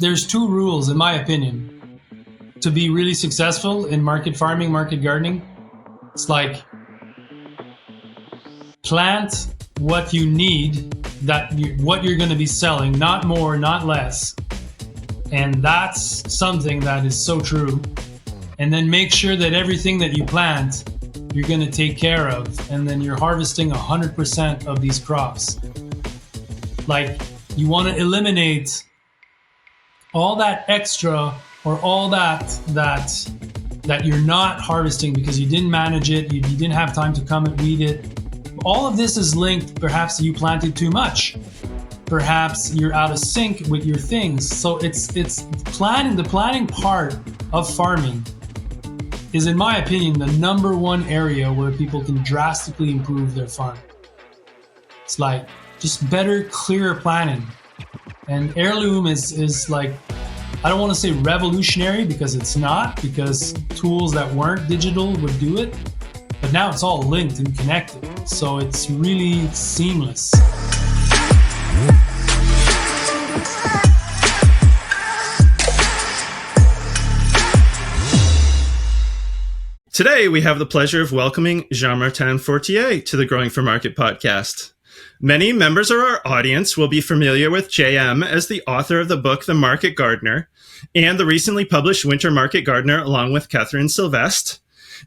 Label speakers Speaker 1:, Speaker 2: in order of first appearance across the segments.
Speaker 1: there's two rules, in my opinion, to be really successful in market farming, market gardening. It's like plant what you need, what you're going to be selling, not more, not less. And that's something that is so true. And then make sure that everything that you plant, you're going to take care of. And then you're harvesting 100% of these crops. Like, you want to eliminate all that extra or all that you're not harvesting because you didn't manage it, you didn't have time to come and weed it. All of this is linked. Perhaps you planted too much. Perhaps you're out of sync with your things. So it's planning. The planning part of farming is, in my opinion, the number one area where people can drastically improve their farm. It's like just better, clearer planning. And Heirloom is like, I don't want to say revolutionary because it's not, because tools that weren't digital would do it. But now it's all linked and connected. So it's really seamless.
Speaker 2: Today, we have the pleasure of welcoming Jean-Martin Fortier to the Growing for Market podcast. Many members of our audience will be familiar with JM as the author of the book, The Market Gardener, and the recently published Winter Market Gardener, along with Catherine Sylvestre.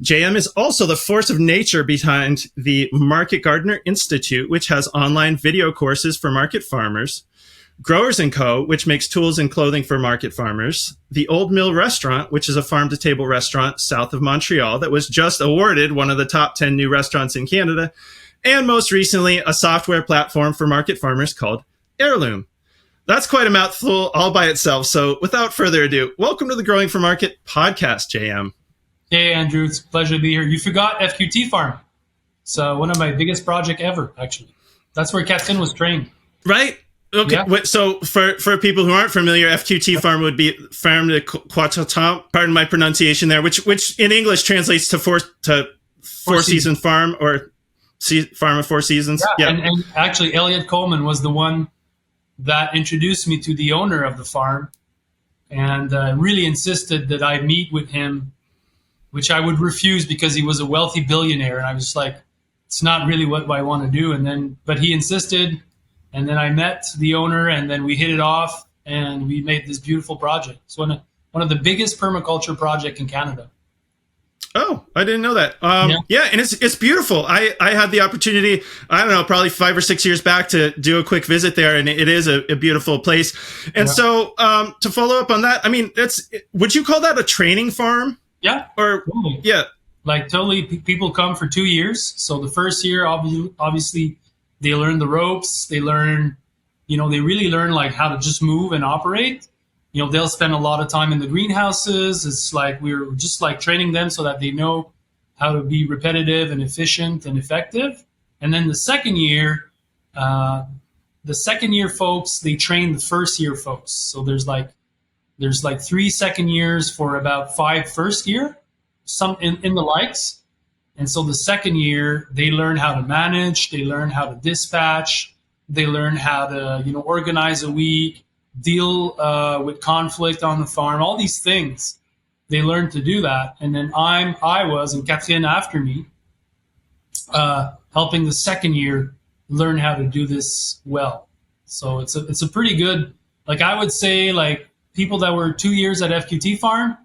Speaker 2: JM is also the force of nature behind the Market Gardener Institute, which has online video courses for market farmers, Growers & Co., which makes tools and clothing for market farmers, the Old Mill Restaurant, which is a farm-to-table restaurant south of Montreal that was just awarded one of the top 10 new restaurants in Canada, and most recently, a software platform for market farmers called Heirloom. That's quite a mouthful all by itself, so without further ado, welcome to the Growing for Market podcast, JM.
Speaker 1: Hey, Andrew, it's a pleasure to be here. You forgot FQT Farm. It's one of my biggest projects ever, actually. That's where Catherine was trained.
Speaker 2: Right? Okay,
Speaker 1: yeah.
Speaker 2: So for people who aren't familiar, FQT Farm would be Ferme de Quatre-Temps, pardon my pronunciation there, which in English translates to four season farm, or farm of four seasons.
Speaker 1: Yeah. And actually, Elliot Coleman was the one that introduced me to the owner of the farm and really insisted that I meet with him, which I would refuse because he was a wealthy billionaire. And I was just like, it's not really what I want to do. But he insisted. And then I met the owner, and then we hit it off, and we made this beautiful project. It's one of the biggest permaculture projects in Canada.
Speaker 2: Oh, I didn't know that. Yeah, and it's beautiful. I had the opportunity, I don't know, probably 5 or 6 years back to do a quick visit there, and it is a beautiful place. And so to follow up on that, I mean, would you call that a training farm?
Speaker 1: Yeah.
Speaker 2: Or
Speaker 1: totally.
Speaker 2: Yeah.
Speaker 1: Like totally, people come for 2 years. So the first year, obviously, they learn the ropes. They learn, they really learn like how to just move and operate. They'll spend a lot of time in the greenhouses. It's like we're just like training them so that they know how to be repetitive and efficient and effective. And then the second year folks, they train the first year folks. So there's like 3 second years for about 5 first year, some in the likes. And so the second year, they learn how to manage, they learn how to dispatch, they learn how to, organize a week, deal with conflict on the farm, all these things. They learn to do that. And then I was, and Catherine after me, helping the second year learn how to do this well. So it's a pretty good, like I would say, like people that were 2 years at FQT Farm,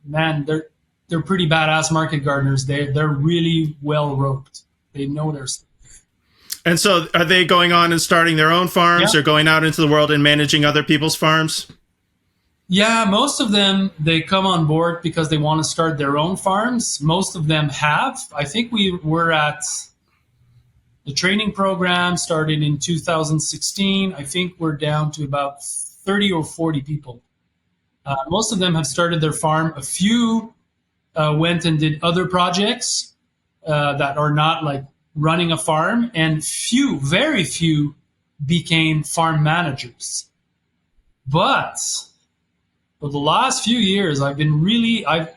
Speaker 1: man, they're pretty badass market gardeners. They're really well roped. They know their stuff.
Speaker 2: And so are they going on and starting their own farms or going out into the world and managing other people's farms?
Speaker 1: Yeah, most of them, they come on board because they want to start their own farms. Most of them have. I think we were at the training program started in 2016. I think we're down to about 30 or 40 people. Most of them have started their farm. A few went and did other projects that are not like running a farm, and very few became farm managers. But for the last few years,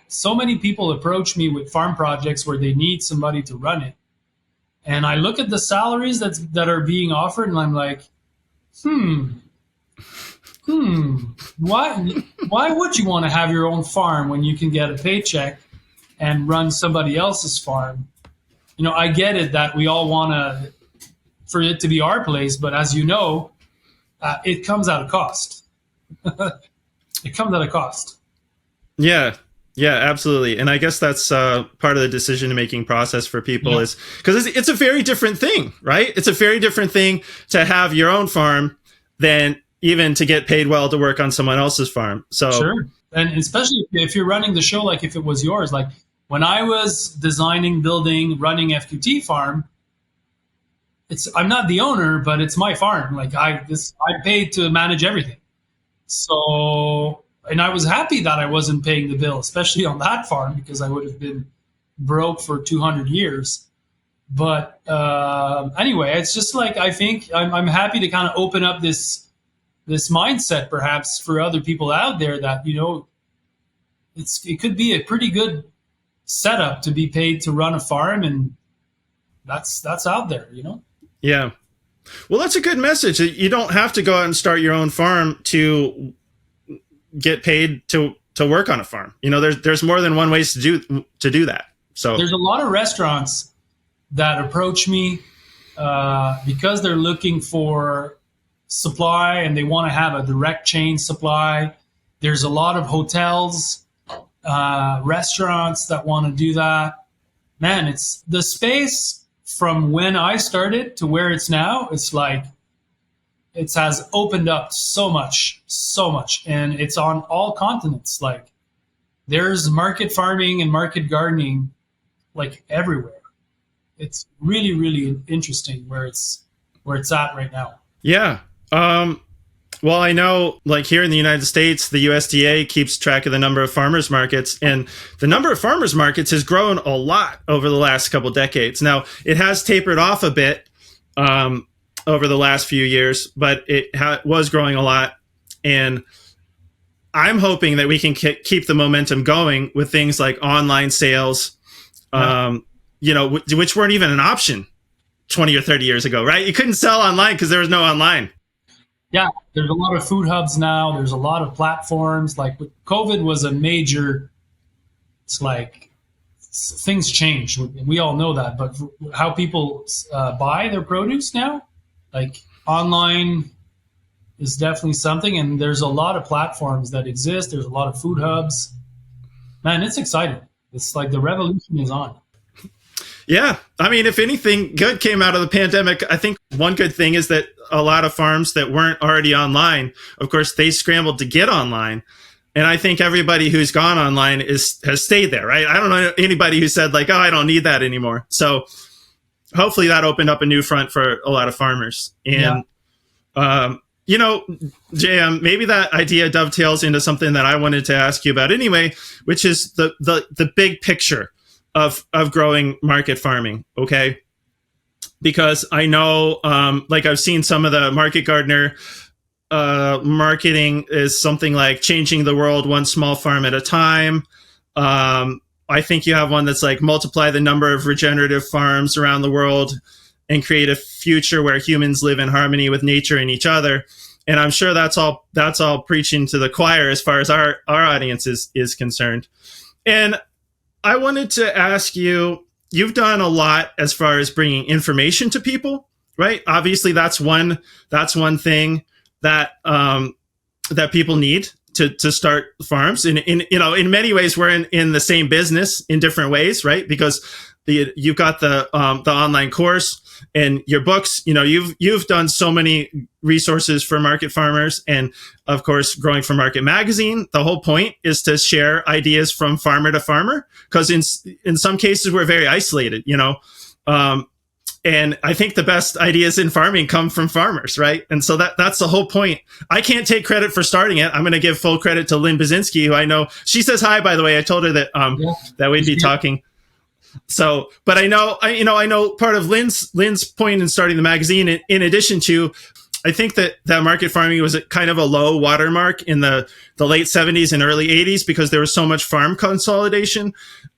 Speaker 1: so many people approach me with farm projects where they need somebody to run it. And I look at the salaries that are being offered, and I'm like, why would you want to have your own farm when you can get a paycheck and run somebody else's farm? I get it that we all want for it to be our place, but as you know, it comes at a cost. It comes at a cost.
Speaker 2: Yeah. Yeah, absolutely. And I guess that's part of the decision-making process for people is because it's a very different thing, right? It's a very different thing to have your own farm than even to get paid well to work on someone else's farm. So
Speaker 1: sure. And especially if you're running the show, like if it was yours, like when I was designing, building, running FQT farm, I'm not the owner, but it's my farm. Like I paid to manage everything. So, and I was happy that I wasn't paying the bill, especially on that farm, because I would have been broke for 200 years. But anyway, it's just like, I think I'm happy to kind of open up this mindset perhaps for other people out there that, it could be a pretty good setup to be paid to run a farm, and that's out there.
Speaker 2: Yeah. Well, that's a good message. You don't have to go out and start your own farm to get paid to work on a farm. There's more than one ways to do that. So
Speaker 1: there's a lot of restaurants that approach me because they're looking for supply and they want to have a direct chain supply. There's a lot of hotels, restaurants that want to do that. Man, it's the space from when I started to where it's now. It's like it has opened up so much, and it's on all continents. Like there's market farming and market gardening like everywhere. It's really, really interesting where it's at right now.
Speaker 2: Yeah. Well, I know like here in the United States, the USDA keeps track of the number of farmers markets, and the number of farmers markets has grown a lot over the last couple decades. Now, it has tapered off a bit over the last few years, but it was growing a lot. And I'm hoping that we can keep the momentum going with things like online sales, which weren't even an option 20 or 30 years ago, right? You couldn't sell online because there was no online.
Speaker 1: Yeah, there's a lot of food hubs now. There's a lot of platforms. Like COVID was a major, it's like things changed. We all know that. But how people buy their produce now, like online is definitely something. And there's a lot of platforms that exist. There's a lot of food hubs. Man, it's exciting. It's like the revolution is on.
Speaker 2: Yeah. I mean, if anything good came out of the pandemic, I think one good thing is that a lot of farms that weren't already online, of course, they scrambled to get online. And I think everybody who's gone online has stayed there, right? I don't know anybody who said like, oh, I don't need that anymore. So hopefully that opened up a new front for a lot of farmers. And, JM, maybe that idea dovetails into something that I wanted to ask you about anyway, which is the big picture of growing market farming. Okay. Because I know, like I've seen some of the Market Gardener marketing is something like changing the world one small farm at a time. I think you have one that's like multiply the number of regenerative farms around the world and create a future where humans live in harmony with nature and each other. And I'm sure that's all preaching to the choir as far as our audience is concerned. And I wanted to ask you, you've done a lot as far as bringing information to people, right? Obviously, that's one thing that that people need to start farms. And in many ways, we're in the same business in different ways, right? Because you've got the online course and your books. You've done so many resources for market farmers, and of course, Growing for Market magazine. The whole point is to share ideas from farmer to farmer, because in some cases we're very isolated, and I think the best ideas in farming come from farmers, right? And so that's the whole point. I can't take credit for starting it. I'm going to give full credit to Lynn Basinski, who I know. She says hi, by the way. I told her that that we'd be talking. So, but I know part of Lynn's point in starting the magazine, in addition to, I think that market farming was kind of a low watermark in the late 70s and early 80s because there was so much farm consolidation.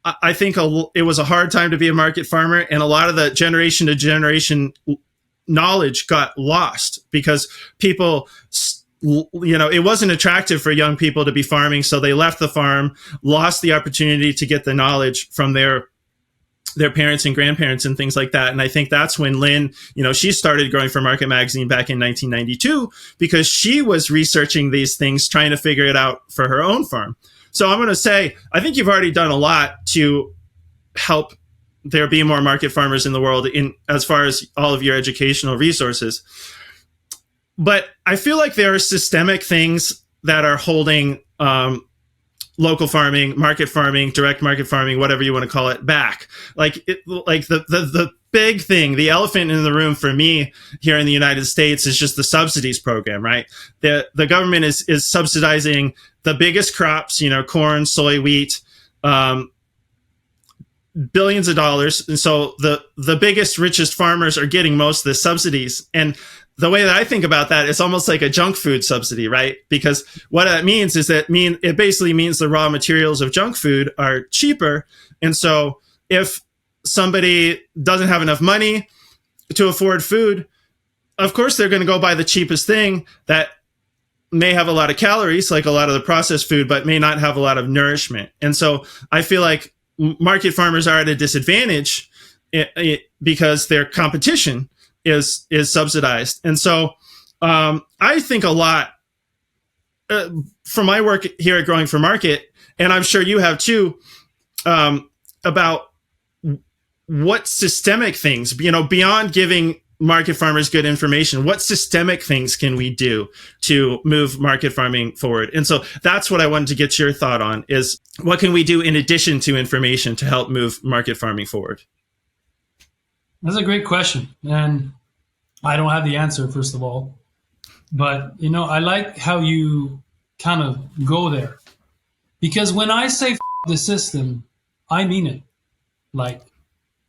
Speaker 2: I think it was a hard time to be a market farmer, and a lot of the generation to generation knowledge got lost because people it wasn't attractive for young people to be farming, so they left the farm, lost the opportunity to get the knowledge from their parents and grandparents and things like that. And I think that's when Lynn, she started Growing for Market magazine back in 1992 because she was researching these things, trying to figure it out for her own farm. So I'm going to say, I think you've already done a lot to help there be more market farmers in the world in as far as all of your educational resources. But I feel like there are systemic things that are holding local farming, market farming, direct market farming, whatever you want to call it, back. Like the big thing, the elephant in the room for me here in the United States is just the subsidies program, right? The government is subsidizing the biggest crops, corn, soy, wheat, billions of dollars. And so the biggest, richest farmers are getting most of the subsidies. And the way that I think about that, it's almost like a junk food subsidy, right? Because what that means is that it basically means the raw materials of junk food are cheaper. And so if somebody doesn't have enough money to afford food, of course, they're going to go buy the cheapest thing that may have a lot of calories, like a lot of the processed food, but may not have a lot of nourishment. And so I feel like market farmers are at a disadvantage because their competition is subsidized. And so I think a lot from my work here at Growing for Market, and I'm sure you have too, about what systemic things, beyond giving market farmers good information, what systemic things can we do to move market farming forward? And so that's what I wanted to get your thought on, is what can we do in addition to information to help move market farming forward?
Speaker 1: That's a great question. And I don't have the answer, first of all. But, I like how you kind of go there. Because when I say the system, I mean it. Like,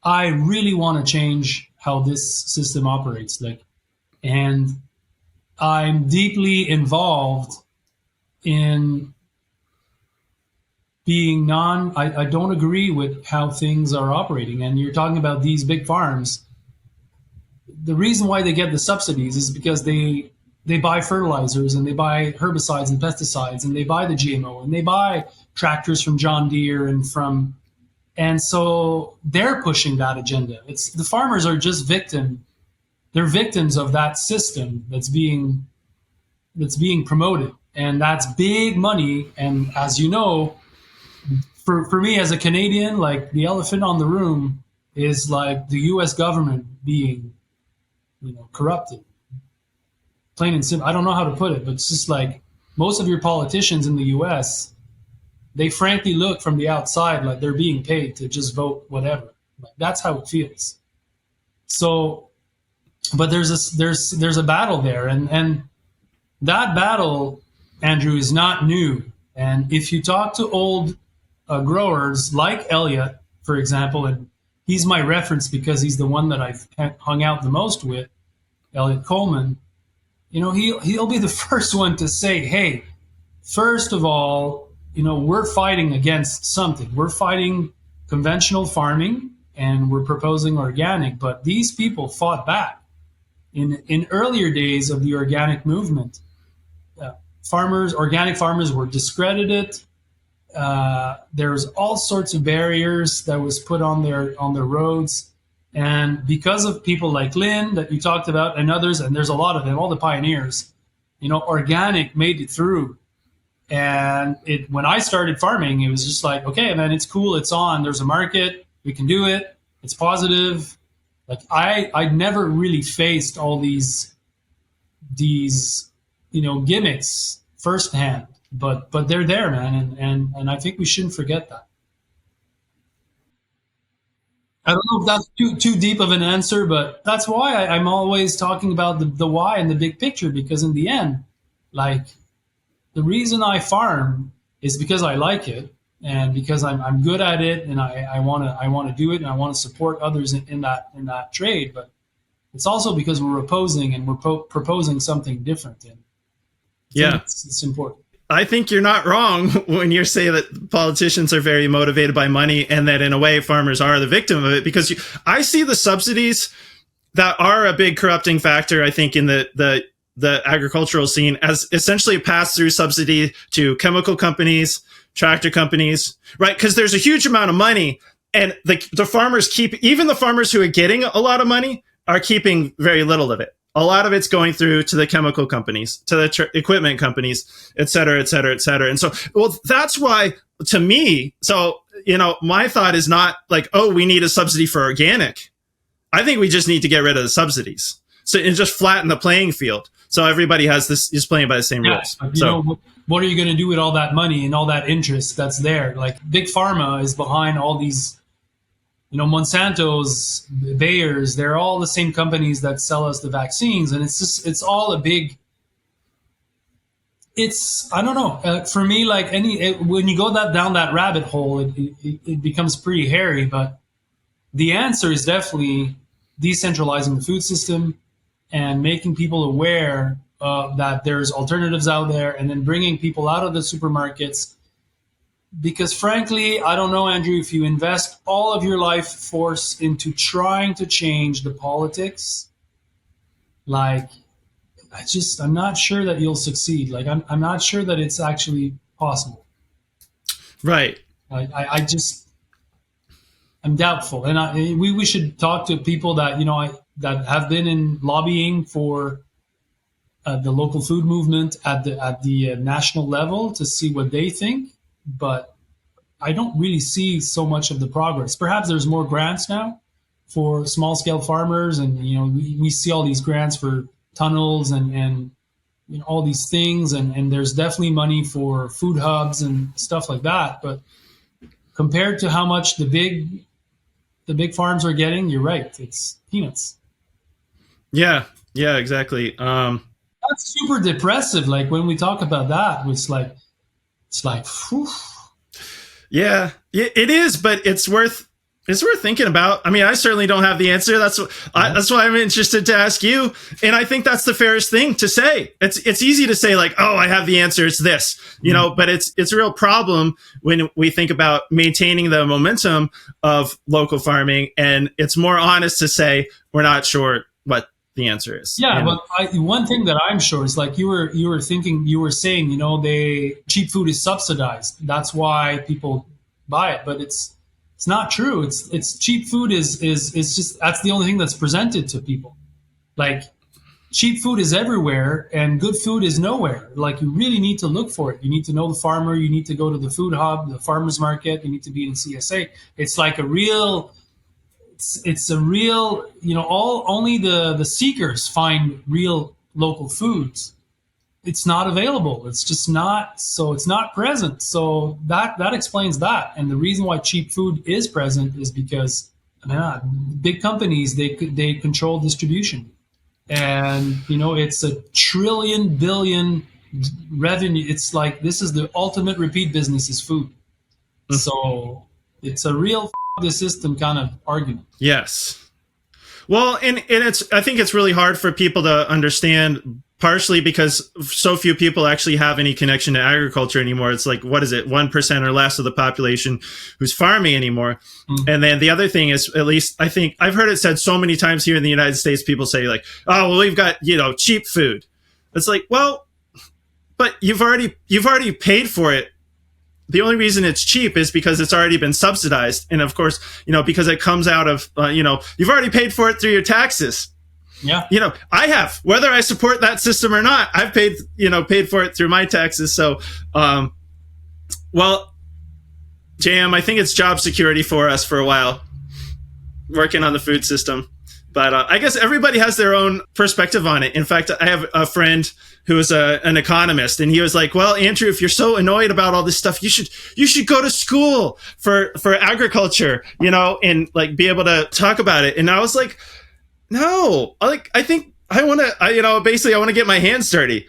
Speaker 1: I really want to change how this system operates. And I'm deeply involved in being I don't agree with how things are operating. And you're talking about these big farms. The reason why they get the subsidies is because they buy fertilizers and they buy herbicides and pesticides and they buy the GMO and they buy tractors from John Deere and so they're pushing that agenda. It's the farmers are just they're victims of that system that's being promoted. And that's big money. And as you know, for me as a Canadian, like the elephant on the room is like the US government being, corrupted. Plain and simple. I don't know how to put it, but it's just like most of your politicians in the US, they frankly look from the outside like they're being paid to just vote whatever. Like, that's how it feels. So, but there's a battle there, and that battle, Andrew, is not new. And if you talk to old growers like Elliot, for example, and he's my reference because he's the one that I've hung out the most with, Elliot Coleman, he'll be the first one to say, hey, first of all, we're fighting against something. We're fighting conventional farming and we're proposing organic, but these people fought back. In earlier days of the organic movement, organic farmers were discredited. There's all sorts of barriers that was put on their roads. And because of people like Lynn that you talked about and others, and there's a lot of them, all the pioneers, organic made it through. And when I started farming, it was just like, okay, man, it's cool. It's on. There's a market. We can do it. It's positive. Like I'd never really faced all these gimmicks firsthand, but they're there, man. And I think we shouldn't forget that. I don't know if that's too deep of an answer, but that's why I'm always talking about the why and the big picture, because in the end, like, the reason I farm is because I like it and because I'm good at it, and I want to do it, and I want to support others in that trade. But it's also because we're opposing and we're proposing something different. And
Speaker 2: yeah,
Speaker 1: it's important.
Speaker 2: I think you're not wrong when you say that politicians are very motivated by money and that in a way farmers are the victim of it, because I see the subsidies that are a big corrupting factor, I think, in the the agricultural scene as essentially a pass-through subsidy to chemical companies, tractor companies, right? Because there's a huge amount of money, and the farmers even the farmers who are getting a lot of money are keeping very little of it. A lot of it's going through to the chemical companies, to the equipment companies, et cetera, et cetera, et cetera. And so, well, that's why, to me, so, my thought is not like, oh, we need a subsidy for organic. I think we just need to get rid of the subsidies. So, and just flatten the playing field. So everybody is playing by the same rules.
Speaker 1: So, what are you going to do with all that money and all that interest that's there? Like, Big Pharma is behind all these, Monsanto's, Bayer's, they're all the same companies that sell us the vaccines. And it's all a big, I don't know. For me, like when you go down that rabbit hole, it becomes pretty hairy. But the answer is definitely decentralizing the food system and making people aware that there's alternatives out there, and then bringing people out of the supermarkets. Because frankly, I don't know, Andrew, if you invest all of your life force into trying to change the politics, like, I'm not sure that you'll succeed. Like, I'm not sure that it's actually possible.
Speaker 2: Right.
Speaker 1: I'm doubtful. And we should talk to people that, that have been in lobbying for the local food movement at the national level to see what they think. But I don't really see so much of the progress. Perhaps there's more grants now for small scale farmers, and we see all these grants for tunnels and all these things, and there's definitely money for food hubs and stuff like that. But compared to how much the big farms are getting, you're right, it's peanuts.
Speaker 2: Yeah, exactly.
Speaker 1: That's super depressive. Like when we talk about that, it's like, whew.
Speaker 2: Yeah, it is, but it's worth thinking about. I mean, I certainly don't have the answer. That's why I'm interested to ask you. And I think that's the fairest thing to say. It's easy to say like, oh, I have the answer. It's this, but it's a real problem when we think about maintaining the momentum of local farming. And it's more honest to say, we're not sure what the answer is.
Speaker 1: Yeah, but one thing that I'm sure is like you were saying, cheap food is subsidized. That's why people buy it, but it's not true. It's cheap food is just, that's the only thing that's presented to people. Like, cheap food is everywhere and good food is nowhere. Like, you really need to look for it. You need to know the farmer. You need to go to the food hub, the farmer's market. You need to be in CSA. It's like a real. It's a real, only the seekers find real local foods. It's not available. It's just not, so it's not present. So that explains that. And the reason why cheap food is present is because big companies, they control distribution. And, it's $1 trillion billion revenue. It's like, this is the ultimate repeat business is food. So it's a real the system kind of argument.
Speaker 2: Yes. Well, and I think it's really hard for people to understand, partially because so few people actually have any connection to agriculture anymore. It's like, what is it, 1% or less of the population who's farming anymore. Mm-hmm. And then the other thing is, at least I think I've heard it said so many times here in the United States, people say like, oh, well, we've got, cheap food. It's like, well, but you've already paid for it. The only reason it's cheap is because it's already been subsidized. And of course, because it comes out of, you've already paid for it through your taxes.
Speaker 1: Yeah.
Speaker 2: I have, whether I support that system or not, I've paid for it through my taxes. So, well, JM, I think it's job security for us for a while, working on the food system. But I guess everybody has their own perspective on it. In fact, I have a friend who is an economist, and he was like, well, Andrew, if you're so annoyed about all this stuff, you should go to school for agriculture, and like be able to talk about it. And I was like, no, I think I want to, basically I want to get my hands dirty.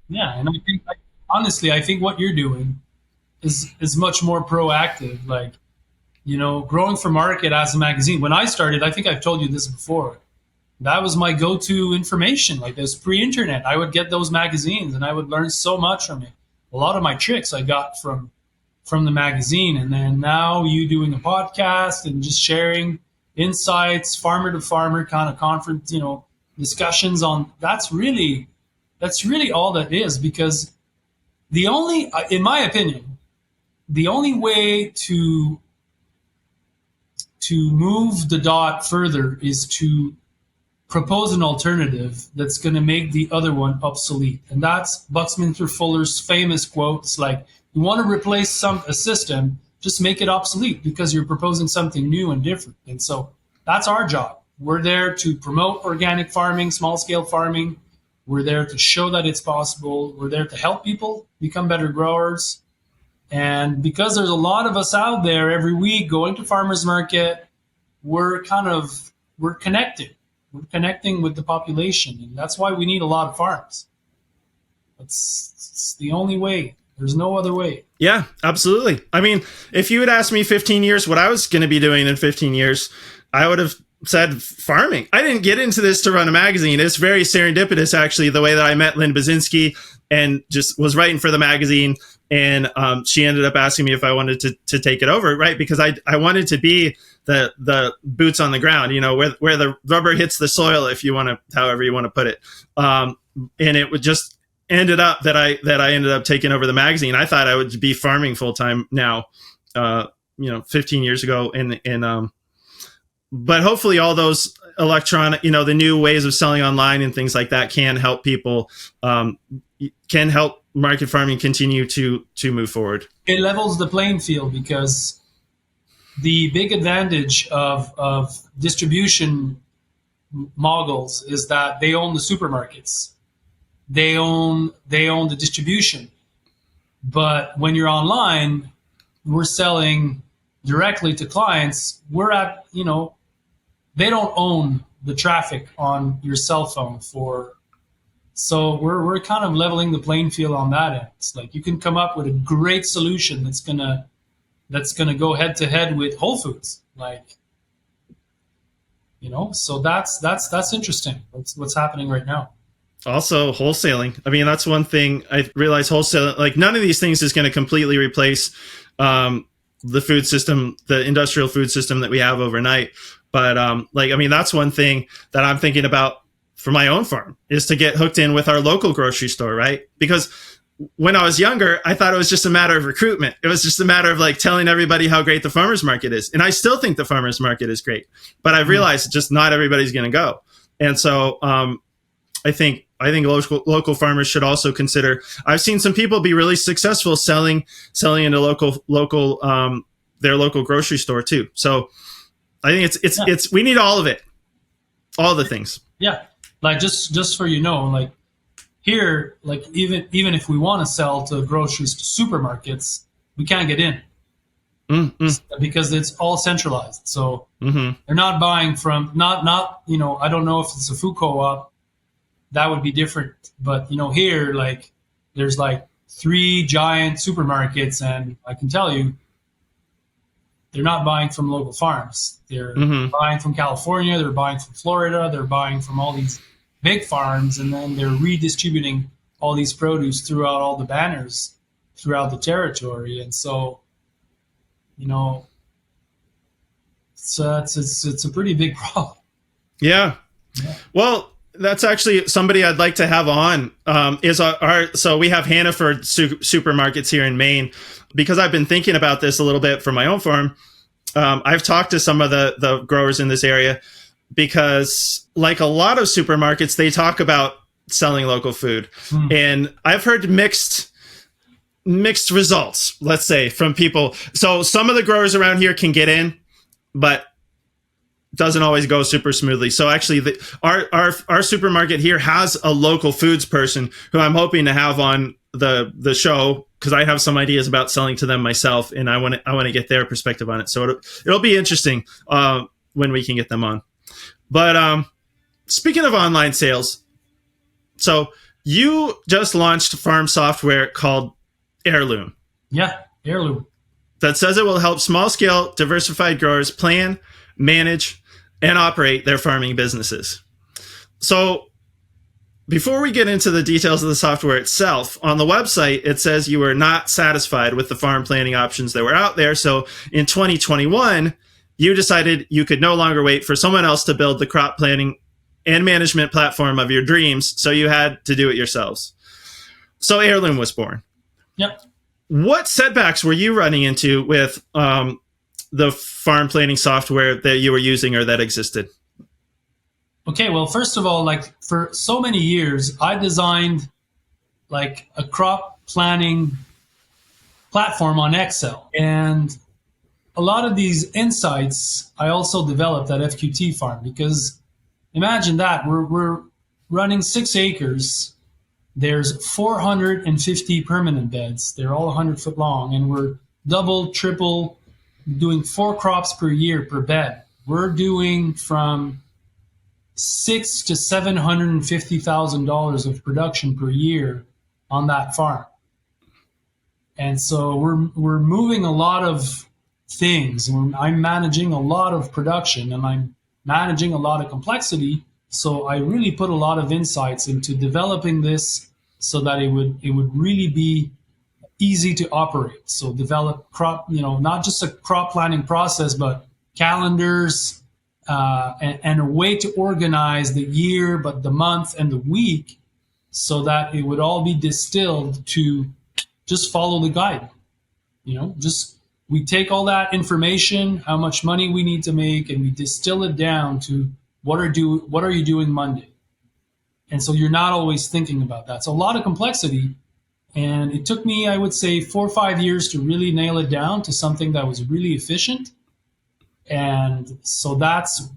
Speaker 1: Yeah. And I think, honestly, I think what you're doing is much more proactive. Like, Growing for Market as a magazine. When I started, I think I've told you this before, that was my go-to information. Like, there's pre-internet. I would get those magazines and I would learn so much from it. A lot of my tricks I got from the magazine. And then now you doing a podcast and just sharing insights, farmer to farmer kind of conference, discussions on, that's really That's really all that is, because in my opinion, the only way to move the dot further is to propose an alternative that's going to make the other one obsolete. And that's Buckminster Fuller's famous quote. It's like, you want to replace a system, just make it obsolete, because you're proposing something new and different. And so that's our job. We're there to promote organic farming, small scale farming. We're there to show that it's possible. We're there to help people become better growers. And because there's a lot of us out there every week going to farmers market, we're connected. We're connecting with the population, and that's why we need a lot of farms. It's the only way. There's no other way.
Speaker 2: Yeah, absolutely. I mean, if you had asked me 15 years what I was going to be doing in 15 years, I would have said farming. I didn't get into this to run a magazine. It's very serendipitous, actually, the way that I met Lynn Basinski and just was writing for the magazine. And she ended up asking me if I wanted to take it over, right? Because I wanted to be the boots on the ground, where the rubber hits the soil, if you want to, however you want to put it. And it would just ended up that I ended up taking over the magazine. I thought I would be farming full time now, 15 years ago. But hopefully all those electronic, the new ways of selling online and things like that can help people, can help market farming continue to move forward.
Speaker 1: It levels the playing field, because the big advantage of distribution moguls is that they own the supermarkets. They own the distribution. But when you're online, we're selling directly to clients. We're at, they don't own the traffic on your cell phone so we're kind of leveling the playing field on that end. It's like you can come up with a great solution that's gonna go head to head with Whole Foods, so that's interesting. What's happening right now.
Speaker 2: Also, wholesaling. I mean, that's one thing I realize. Wholesaling, none of these things is going to completely replace the food system, the industrial food system that we have overnight. But that's one thing that I'm thinking about for my own farm, is to get hooked in with our local grocery store, right? Because when I was younger, I thought it was just a matter of recruitment. It was just a matter of telling everybody how great the farmers market is. And I still think the farmers market is great, but I've realized just not everybody's going to go. And so I think local farmers should also consider. I've seen some people be really successful selling into their local grocery store too. So I think it's we need all of it, all the things.
Speaker 1: Yeah, just for here, even if we want to sell to groceries, to supermarkets, we can't get in because it's all centralized. So they're not buying from not I don't know if it's a food co-op. That would be different. But, here, there's 3 giant supermarkets, and I can tell you, they're not buying from local farms. They're buying from California, they're buying from Florida, they're buying from all these big farms, and then they're redistributing all these produce throughout all the banners throughout the territory. And so, it's a pretty big problem.
Speaker 2: Yeah. Well, that's actually somebody I'd like to have on. So we have Hannaford supermarkets here in Maine, because I've been thinking about this a little bit for my own farm. I've talked to some of the growers in this area, because like a lot of supermarkets, they talk about selling local food, and I've heard mixed results, let's say, from people. So some of the growers around here can get in, but doesn't always go super smoothly. So actually, our supermarket here has a local foods person who I'm hoping to have on the show, because I have some ideas about selling to them myself, and I want to get their perspective on it. So it'll be interesting when we can get them on. But speaking of online sales, so you just launched farm software called Heirloom.
Speaker 1: Yeah, Heirloom.
Speaker 2: That says it will help small-scale diversified growers plan, manage, and operate their farming businesses. So before we get into the details of the software itself, on the website, it says you were not satisfied with the farm planning options that were out there. So in 2021, you decided you could no longer wait for someone else to build the crop planning and management platform of your dreams. So you had to do it yourselves. So Heirloom was born.
Speaker 1: Yep.
Speaker 2: What setbacks were you running into with the farm planning software that you were using or that existed?
Speaker 1: Okay, well, first of all, like for so many years, I designed like a crop planning platform on Excel. And a lot of these insights I also developed at FQT Farm, because imagine that we're running 6 acres. There's 450 permanent beds. They're all 100 foot long, and we're double, triple, doing 4 crops per year per bed. We're doing from $600,000 to $750,000 of production per year on that farm. And so we're moving a lot of things. I'm managing a lot of production, and I'm managing a lot of complexity. So I really put a lot of insights into developing this so that it would really be easy to operate. So develop crop, not just a crop planning process, but calendars, and a way to organize the year, but the month and the week, so that it would all be distilled to just follow the guide. Just we take all that information, how much money we need to make, and we distill it down to what are you doing Monday. And so you're not always thinking about that. So a lot of complexity. And it took me, I would say, 4 or 5 years to really nail it down to something that was really efficient. And so that's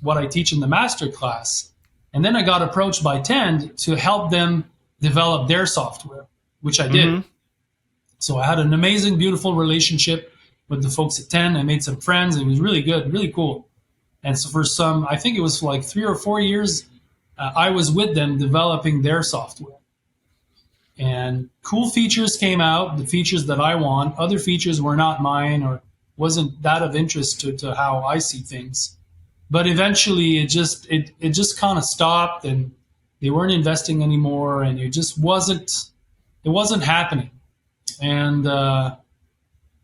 Speaker 1: what I teach in the masterclass. And then I got approached by Tend to help them develop their software, which I did. Mm-hmm. So I had an amazing, beautiful relationship with the folks at Tend. I made some friends. It was really good, really cool. And so for I think it was like 3 or 4 years, I was with them developing their software. And cool features came out, the features that I want. Other features were not mine or wasn't that of interest to how I see things. But eventually it just kind of stopped, and they weren't investing anymore, and it wasn't happening. And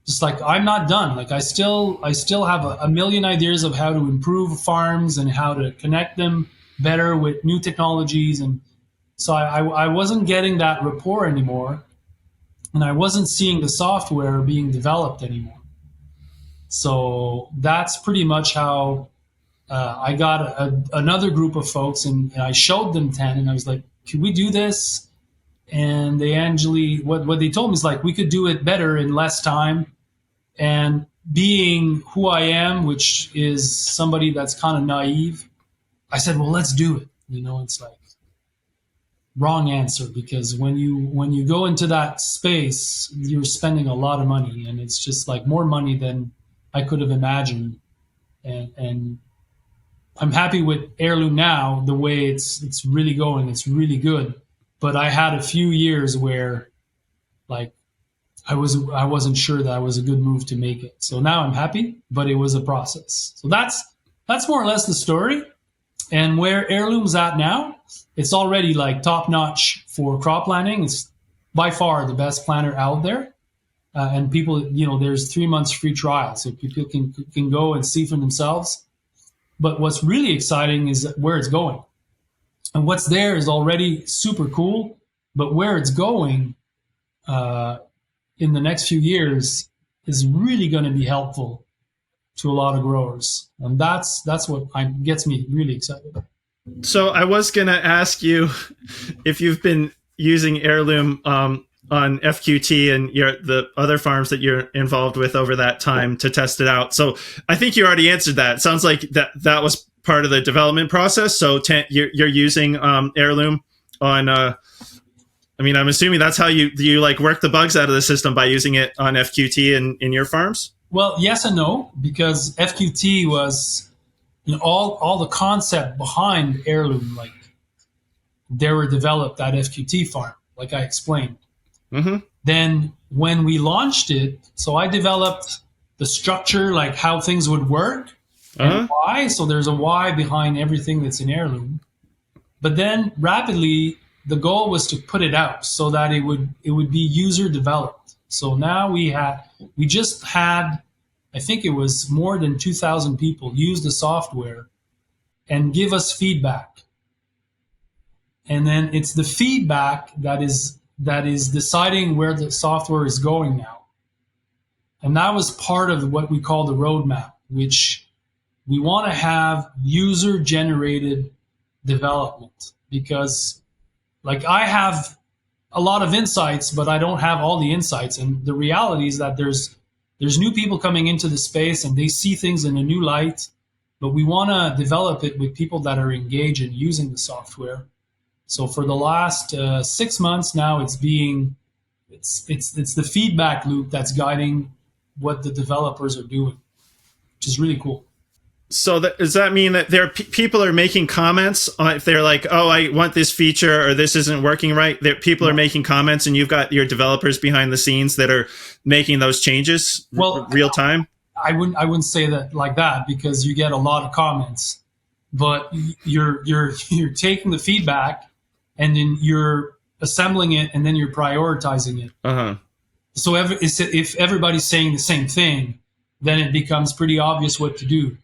Speaker 1: just like, I'm not done. Like I still have a million ideas of how to improve farms and how to connect them better with new technologies. And so I wasn't getting that rapport anymore, and I wasn't seeing the software being developed anymore. So that's pretty much how I got another group of folks, and I showed them Tend, and I was like, can we do this? And what they told me is like, we could do it better in less time. And being who I am, which is somebody that's kind of naive, I said, well, let's do it. It's like, wrong answer, because when you go into that space, you're spending a lot of money, and it's just like more money than I could have imagined. And I'm happy with Heirloom now, the way it's really going. It's really good. But I had a few years where like I wasn't sure that was a good move to make it. So now I'm happy, but it was a process. So that's more or less the story. And where Heirloom's at now, it's already like top notch for crop planning. It's by far the best planner out there. And people, there's 3 months free trial, so people can go and see for themselves. But what's really exciting is where it's going. And what's there is already super cool, but where it's going in the next few years is really going to be helpful to a lot of growers. And that's what gets me really excited.
Speaker 2: So I was going to ask you if you've been using Heirloom on FQT and the other farms that you're involved with over that time to test it out. So I think you already answered that. It sounds like that was part of the development process. So you're using Heirloom on, I'm assuming that's how you like work the bugs out of the system, by using it on FQT in your farms?
Speaker 1: Well, yes and no, because FQT was, all the concept behind Heirloom, like they were developed at FQT farm, like I explained. Mm-hmm. Then when we launched it, so I developed the structure, like how things would work and why. So there's a why behind everything that's in Heirloom. But then rapidly, the goal was to put it out so that it would be user developed. So now we just had, I think it was more than 2,000 people use the software, and give us feedback. And then it's the feedback that is deciding where the software is going now. And that was part of what we call the roadmap, which we want to have user-generated development. Because, like, I have a lot of insights, but I don't have all the insights. And the reality is that there's new people coming into the space and they see things in a new light. But we want to develop it with people that are engaged in using the software. So for the last 6 months now, it's the feedback loop that's guiding what the developers are doing, which is really cool.
Speaker 2: So does that mean that people are making comments if they're like, oh, I want this feature or this isn't working right? People are making comments and you've got your developers behind the scenes that are making those changes real time?
Speaker 1: I wouldn't say that like that, because you get a lot of comments, but you're taking the feedback and then you're assembling it and then you're prioritizing it.
Speaker 2: Uh-huh.
Speaker 1: So if everybody's saying the same thing, then it becomes pretty obvious what to do.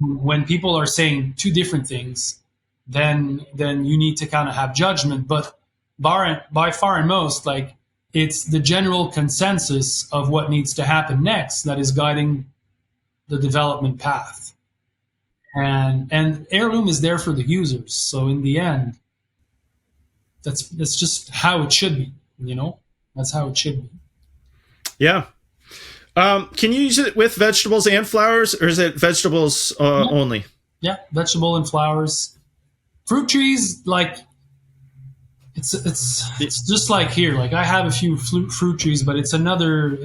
Speaker 1: When people are saying two different things, then you need to kind of have judgment. But by far and most, like, it's the general consensus of what needs to happen next that is guiding the development path. And Heirloom is there for the users. So in the end, that's just how it should be, you know? That's how it should be.
Speaker 2: Yeah. Can you use it with vegetables and flowers, or is it vegetables only? Yeah,
Speaker 1: vegetable and flowers. Fruit trees, like, it's just like here. Like, I have a few fruit trees, but it's another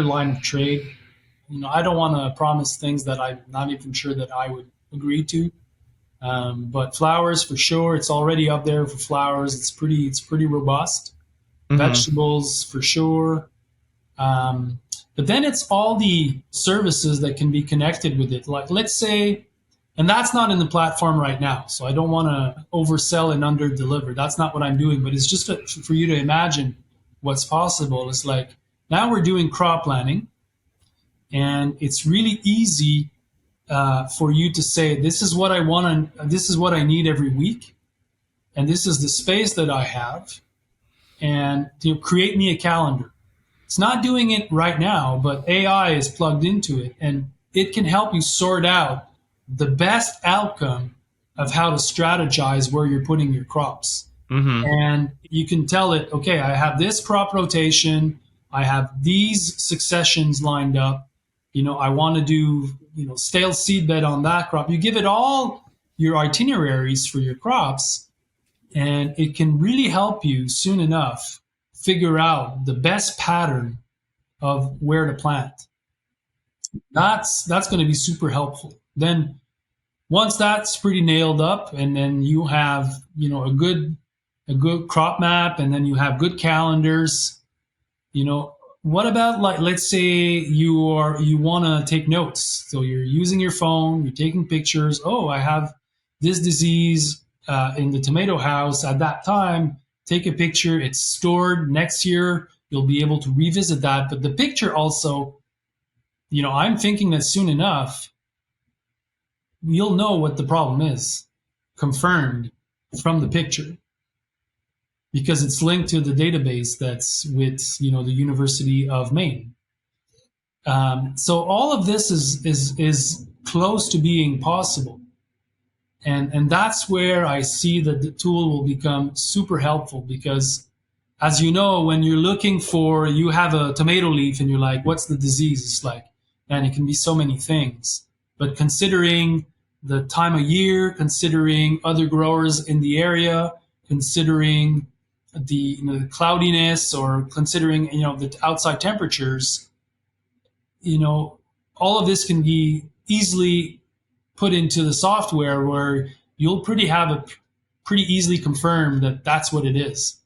Speaker 1: line of trade. You know, I don't want to promise things that I'm not even sure that I would agree to. But flowers, for sure, it's already up there for flowers. It's pretty robust. Mm-hmm. Vegetables, for sure. But then it's all the services that can be connected with it. Like, let's say, and that's not in the platform right now, so I don't want to oversell and under-deliver. That's not what I'm doing, but it's just for you to imagine what's possible. It's like, now we're doing crop planning, and it's really easy for you to say, this is what I want, and this is what I need every week, and this is the space that I have, and create me a calendar. It's not doing it right now, but AI is plugged into it, and it can help you sort out the best outcome of how to strategize where you're putting your crops. Mm-hmm. And you can tell it, okay, I have this crop rotation, I have these successions lined up, I want to do, stale seed bed on that crop. You give it all your itineraries for your crops, and it can really help you soon enough figure out the best pattern of where to plant. That's going to be super helpful. Then once that's pretty nailed up, and then you have, a good crop map, and then you have good calendars, what about, like, let's say you want to take notes. So you're using your phone, you're taking pictures. Oh, I have this disease in the tomato house at that time. Take a picture. It's stored. Next year, you'll be able to revisit that. But the picture also, I'm thinking that soon enough, you'll know what the problem is, confirmed from the picture, because it's linked to the database that's with, the University of Maine. So all of this is close to being possible. And that's where I see that the tool will become super helpful, because, as you know, when you're looking for, you have a tomato leaf and you're like, what's the disease? It's like, man, it can be so many things. But considering the time of year, considering other growers in the area, considering the cloudiness, or considering, the outside temperatures, all of this can be easily put into the software, where you'll pretty easily confirm that that's what it is,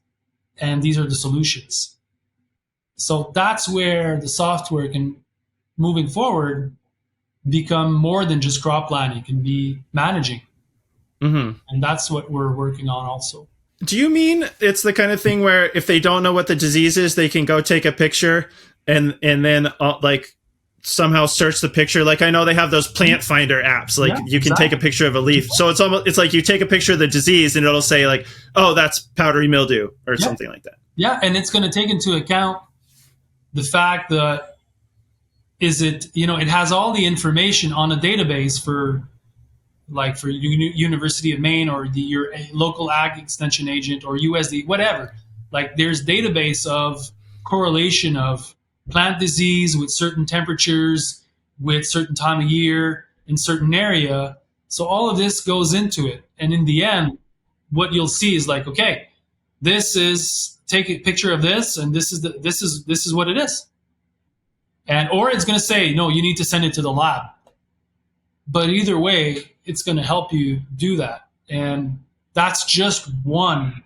Speaker 1: and these are the solutions. So that's where the software can, moving forward, become more than just crop planning. It can be managing. Mm-hmm. And that's what we're working on also.
Speaker 2: Do you mean it's the kind of thing where if they don't know what the disease is, they can go take a picture and then somehow search the picture. Like I know they have those plant finder apps. Like you can take a picture of a leaf. So it's like you take a picture of the disease and it'll say like, oh, that's powdery mildew or something like that.
Speaker 1: Yeah, and it's going to take into account the fact that it has all the information on a database for University of Maine or your local ag extension agent or USD, whatever. Like there's database of correlation of plant disease with certain temperatures, with certain time of year in certain area. So all of this goes into it. And in the end, what you'll see is like, okay, take a picture of this and this is what it is. Or it's going to say, no, you need to send it to the lab. But either way, it's going to help you do that. And that's just one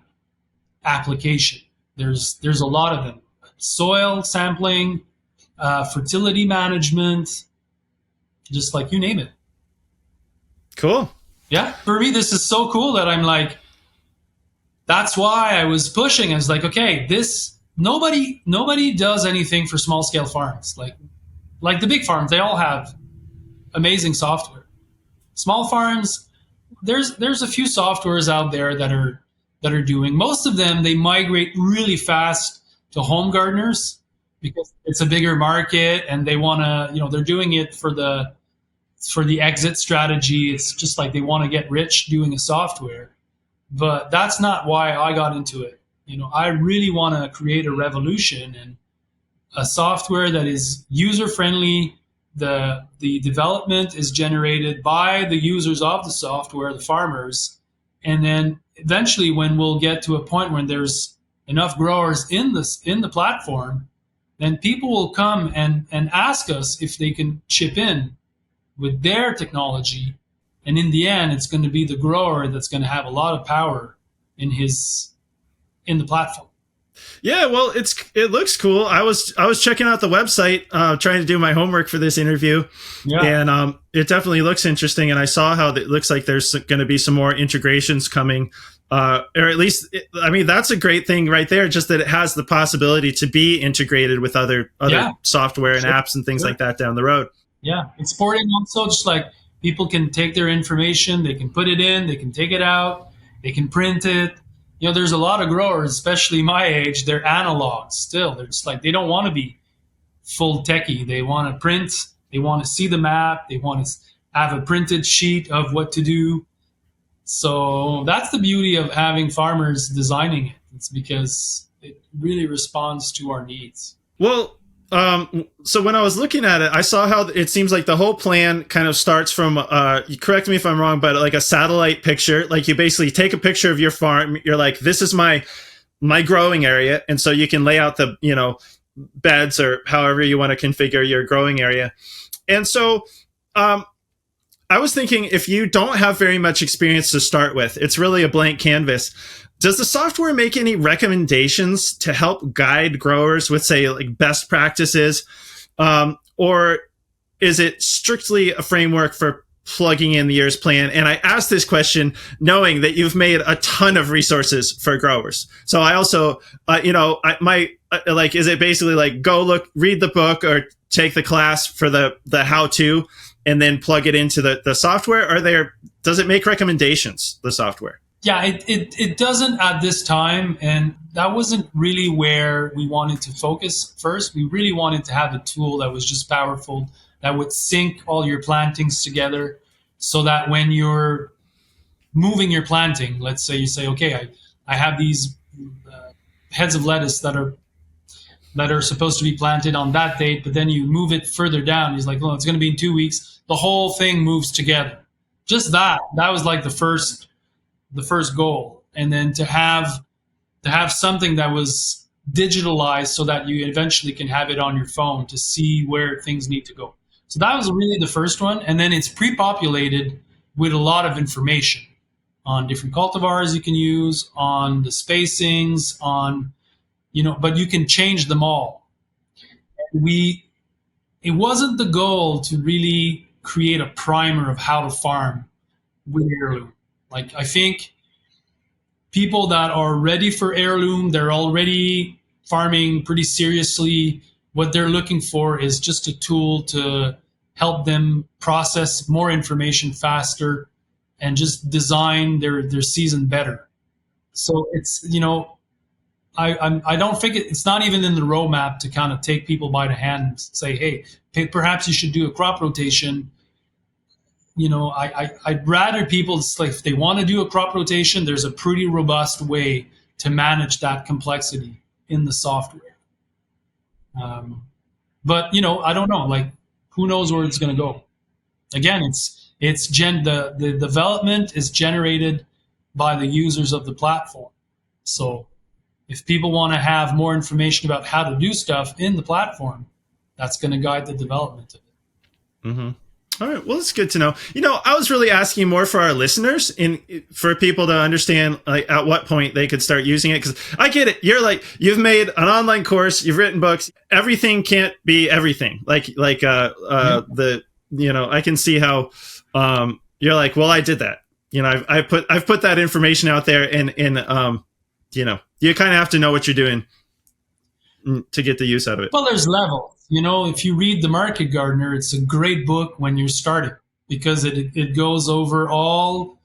Speaker 1: application. There's a lot of them. Soil sampling, fertility management, just like you name it.
Speaker 2: Cool.
Speaker 1: Yeah. For me, this is so cool that I'm like, that's why I was pushing. I was like, okay, nobody does anything for small scale farms. Like the big farms, they all have amazing software. Small farms, there's a few softwares out there that are doing. Most of them, they migrate really fast to home gardeners because it's a bigger market and they want to, they're doing it for the exit strategy. It's just like they want to get rich doing a software. But that's not why I got into it. I really want to create a revolution and a software that is user friendly. The development is generated by the users of the software, the farmers, and then eventually when we'll get to a point when there's enough growers in the platform, then people will come and ask us if they can chip in with their technology. And in the end, it's going to be the grower that's going to have a lot of power in the platform.
Speaker 2: Yeah, well, it looks cool. I was checking out the website, trying to do my homework for this interview, and it definitely looks interesting. And I saw how it looks like there's going to be some more integrations coming, or at least, that's a great thing right there. Just that it has the possibility to be integrated with other software and apps and things like that down the road.
Speaker 1: Yeah, exporting also, just like people can take their information, they can put it in, they can take it out, they can print it. There's a lot of growers, especially my age, they're analog still. They're just like, they don't want to be full techie. They want to print. They want to see the map. They want to have a printed sheet of what to do. So that's the beauty of having farmers designing it. It's because it really responds to our needs.
Speaker 2: Well, so when I was looking at it, I saw how it seems like the whole plan kind of starts from, you correct me if I'm wrong, but like a satellite picture. Like you basically take a picture of your farm. You're like, this is my growing area. And so you can lay out the, beds or however you want to configure your growing area. And so, I was thinking if you don't have very much experience to start with, it's really a blank canvas. Does the software make any recommendations to help guide growers with, say, like best practices? Or is it strictly a framework for plugging in the year's plan? And I asked this question knowing that you've made a ton of resources for growers. So I also, is it basically like go read the book or take the class for the how-to and then plug it into the software? Or does it make recommendations, the software?
Speaker 1: Yeah, it doesn't at this time, and that wasn't really where we wanted to focus first. We really wanted to have a tool that was just powerful, that would sync all your plantings together so that when you're moving your planting, let's say you say, okay, I have these heads of lettuce that are supposed to be planted on that date, but then you move it further down. He's like, well, it's going to be in 2 weeks. The whole thing moves together. Just that was like the first goal. And then to have something that was digitalized so that you eventually can have it on your phone to see where things need to go. So that was really the first one. And then it's pre-populated with a lot of information on different cultivars you can use, on the spacings, but you can change them all. It wasn't the goal to really create a primer of how to farm with Heirloom. Like, I think people that are ready for Heirloom, they're already farming pretty seriously what they're looking for is just a tool to help them process more information faster and just design their season better. So it's, I don't think it's not even in the roadmap to kind of take people by the hand and say, hey, perhaps you should do a crop rotation. I'd rather people, like, if they want to do a crop rotation, there's a pretty robust way to manage that complexity in the software. But I don't know, like, who knows where it's going to go. Again, the development is generated by the users of the platform. So if people want to have more information about how to do stuff in the platform, that's going to guide the development of it.
Speaker 2: Mm-hmm. All right. Well, it's good to know. I was really asking more for our listeners for people to understand, like, at what point they could start using it. Because I get it. You've made an online course, you've written books. Everything can't be everything. I can see how you're like, well, I did that. I've put that information out there, and you kind of have to know what you're doing to get the use out of it.
Speaker 1: Well, there's levels. If you read The Market Gardener, it's a great book when you're starting, because it goes over all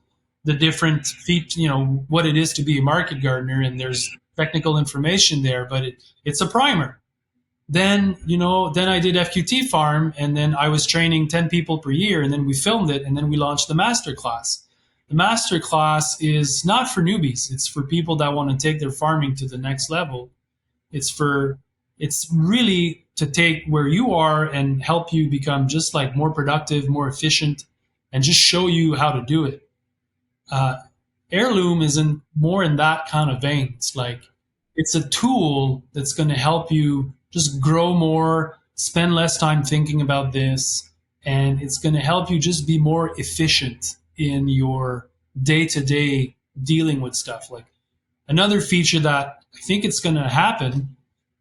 Speaker 1: the different features, what it is to be a market gardener, and there's technical information there, but it's a primer. Then I did FQT Farm, and then I was training 10 people per year, and then we filmed it, and then we launched the Masterclass. The Masterclass is not for newbies. It's for people that want to take their farming to the next level. It's really to take where you are and help you become just like more productive, more efficient, and just show you how to do it. Heirloom is more in that kind of vein. It's like, it's a tool that's going to help you just grow more, spend less time thinking about this, and it's going to help you just be more efficient in your day-to-day dealing with stuff. Like, another feature that I think it's going to happen.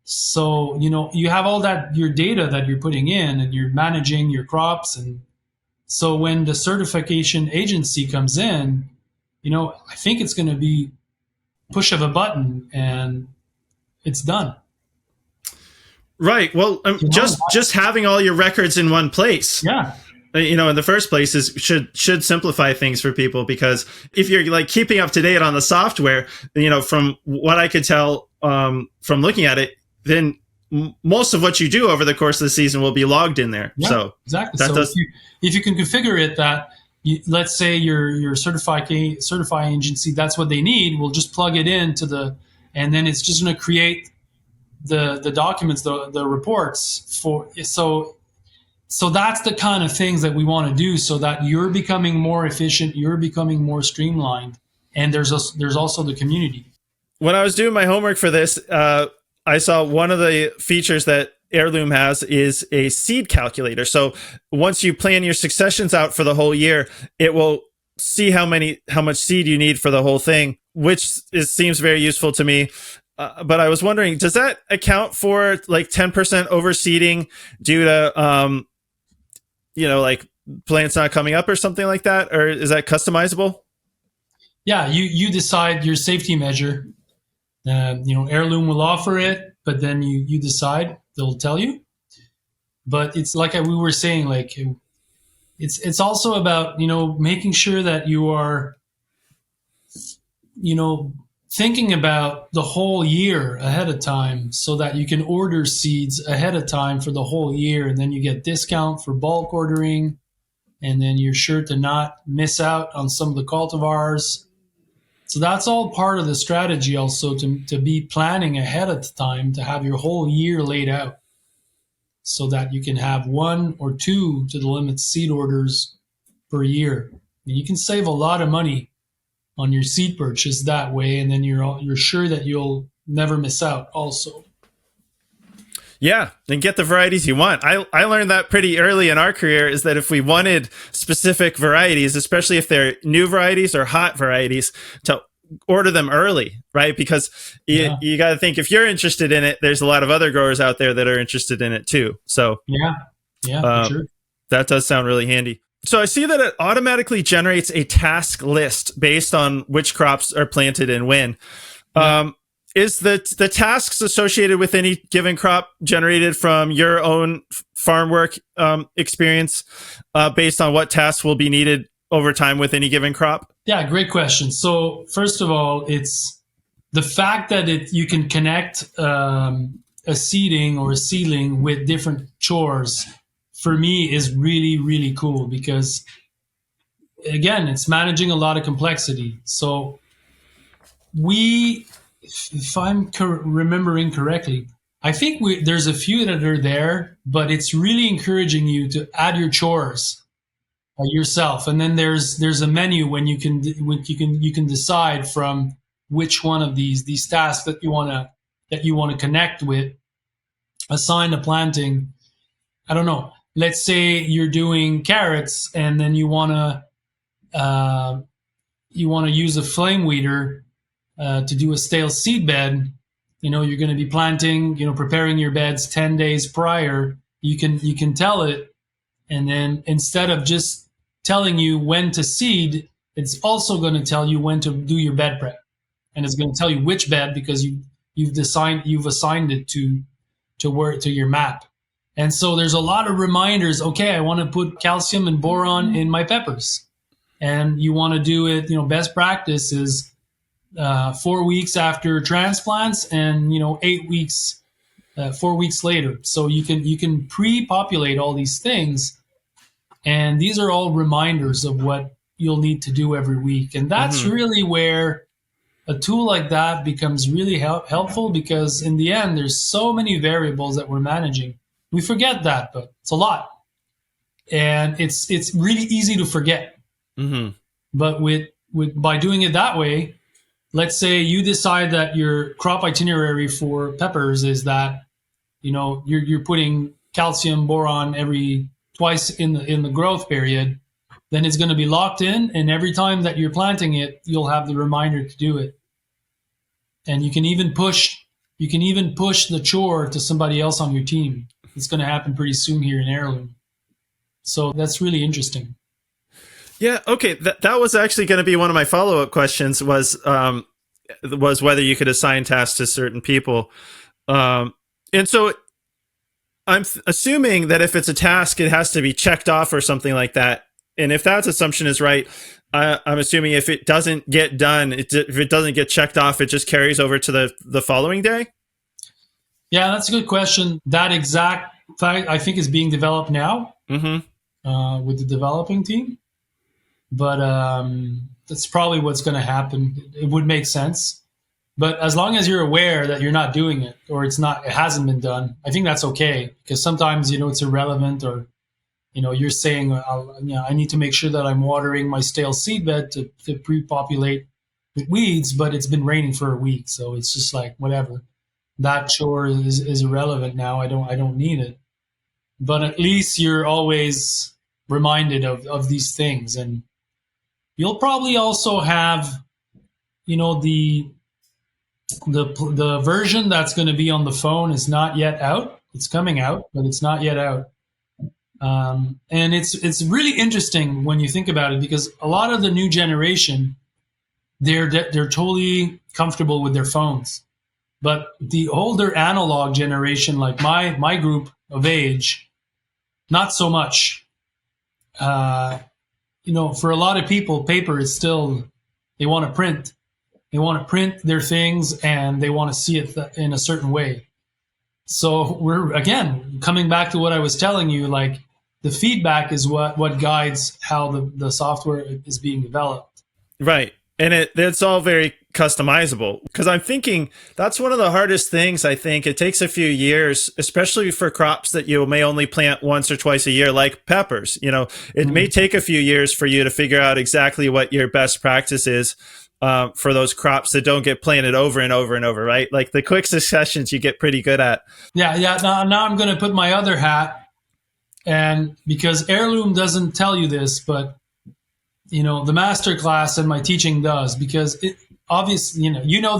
Speaker 1: So, you have all that, your data that you're putting in, and you're managing your crops. And so when the certification agency comes in, I think it's going to be push of a button and it's done.
Speaker 2: Right. Well, just having all your records in one place.
Speaker 1: Yeah.
Speaker 2: In the first place should simplify things for people, because if you're like keeping up to date on the software, from what I could tell from looking at it, then most of what you do over the course of the season will be logged in there.
Speaker 1: Yeah,
Speaker 2: so
Speaker 1: exactly. If you can configure it that, let's say your certifying agency, that's what they need, we'll just plug it into and then it's just going to create the documents, the reports for. So that's the kind of things that we want to do, so that you're becoming more efficient, you're becoming more streamlined, and there's also the community.
Speaker 2: When I was doing my homework for this, I saw one of the features that Heirloom has is a seed calculator. So once you plan your successions out for the whole year, it will see how much seed you need for the whole thing, which seems very useful to me. But I was wondering, does that account for like 10% overseeding due to, like plants not coming up or something like that? Or is that customizable?
Speaker 1: Yeah, you decide your safety measure. Heirloom will offer it, but then you decide. They'll tell you. But it's like we were saying, like, it's also about, making sure that you are, thinking about the whole year ahead of time, so that you can order seeds ahead of time for the whole year, and then you get discount for bulk ordering, and then you're sure to not miss out on some of the cultivars. So that's all part of the strategy, also to be planning ahead of time, to have your whole year laid out, so that you can have 1 or 2 to the limit seed orders per year. And you can save a lot of money on your seed purchase that way, and then you're sure that you'll never miss out also.
Speaker 2: Yeah, and get the varieties you want. I learned that pretty early in our career, is that if we wanted specific varieties, especially if they're new varieties or hot varieties, to order them early, right? Because you got to think, if you're interested in it, there's a lot of other growers out there that are interested in it too. So
Speaker 1: for sure.
Speaker 2: That does sound really handy. So I see that it automatically generates a task list based on which crops are planted and when. is the tasks associated with any given crop generated from your own farm work experience based on what tasks will be needed over time with any given crop?
Speaker 1: Yeah, great question. So first of all, it's the fact that you can connect a seeding or a seedling with different chores for me is really, really cool because, again, it's managing a lot of complexity. So if I'm remembering correctly, I think there's a few that are there, but it's really encouraging you to add your chores yourself, and then there's a menu when you can decide from which one of these tasks that you want to connect with. Assign the planting. I don't know. Let's say you're doing carrots, and then you want to use a flame weeder to do a stale seed bed. You're going to be planting, preparing your beds 10 days prior. You can tell it, and then instead of just telling you when to seed, it's also going to tell you when to do your bed prep, and it's going to tell you which bed because you've assigned it to your map. And so there's a lot of reminders. Okay, I want to put calcium and boron in my peppers, and you want to do it. Best practice is 4 weeks after transplants, and 8 weeks, 4 weeks later. So you can pre-populate all these things. And these are all reminders of what you'll need to do every week. And that's really where a tool like that becomes really helpful, because in the end, there's so many variables that we're managing. We forget that, but it's a lot. And it's really easy to forget. Mm-hmm. But by doing it that way, let's say you decide that your crop itinerary for peppers is that, you're putting calcium, boron twice in the growth period, then it's going to be locked in, and every time that you're planting it, you'll have the reminder to do it. And you can even push the chore to somebody else on your team. It's going to happen pretty soon here in Heirloom. So that's really interesting.
Speaker 2: Yeah. Okay. That was actually going to be one of my follow-up questions was whether you could assign tasks to certain people. And so I'm assuming that if it's a task, it has to be checked off or something like that. And if that assumption is right, I'm assuming if it doesn't get done, if it doesn't get checked off, it just carries over to the following day?
Speaker 1: Yeah, that's a good question. That exact fact, I think, is being developed now with the developing team. But that's probably what's going to happen. It would make sense. But as long as you're aware that you're not doing it, or it hasn't been done, I think that's okay. Because sometimes, it's irrelevant, or, you're saying, I need to make sure that I'm watering my stale seed bed to pre-populate with weeds, but it's been raining for a week. So it's just like, whatever. That chore is irrelevant now. I don't need it. But at least you're always reminded of these things. And you'll probably also have, the version that's going to be on the phone is not yet out. It's coming out, but it's not yet out. And it's really interesting when you think about it, because a lot of the new generation, they're totally comfortable with their phones. But the older analog generation, like my group of age, not so much. For a lot of people, paper is still, they want to print. They want to print their things, and they want to see it in a certain way. So we're, again, coming back to what I was telling you, like the feedback is what guides how the software is being developed.
Speaker 2: Right. And it's all very customizable, because I'm thinking that's one of the hardest things. I think it takes a few years, especially for crops that you may only plant once or twice a year, like peppers. It may take a few years for you to figure out exactly what your best practice is for those crops that don't get planted over and over and over, right? Like the quick successions you get pretty good at.
Speaker 1: Yeah. Now I'm going to put my other hat, and because Heirloom doesn't tell you this, but the masterclass and my teaching does, because it obviously,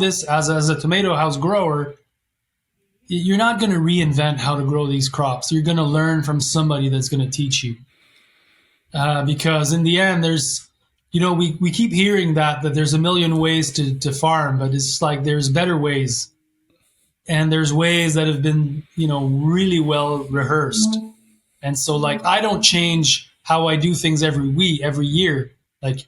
Speaker 1: this as a tomato house grower, you're not going to reinvent how to grow these crops. You're going to learn from somebody that's going to teach you. Because in the end, there's we keep hearing that there's a million ways to farm, but it's like there's better ways. And there's ways that have been, really well rehearsed. And so like I don't change how I do things every year. Like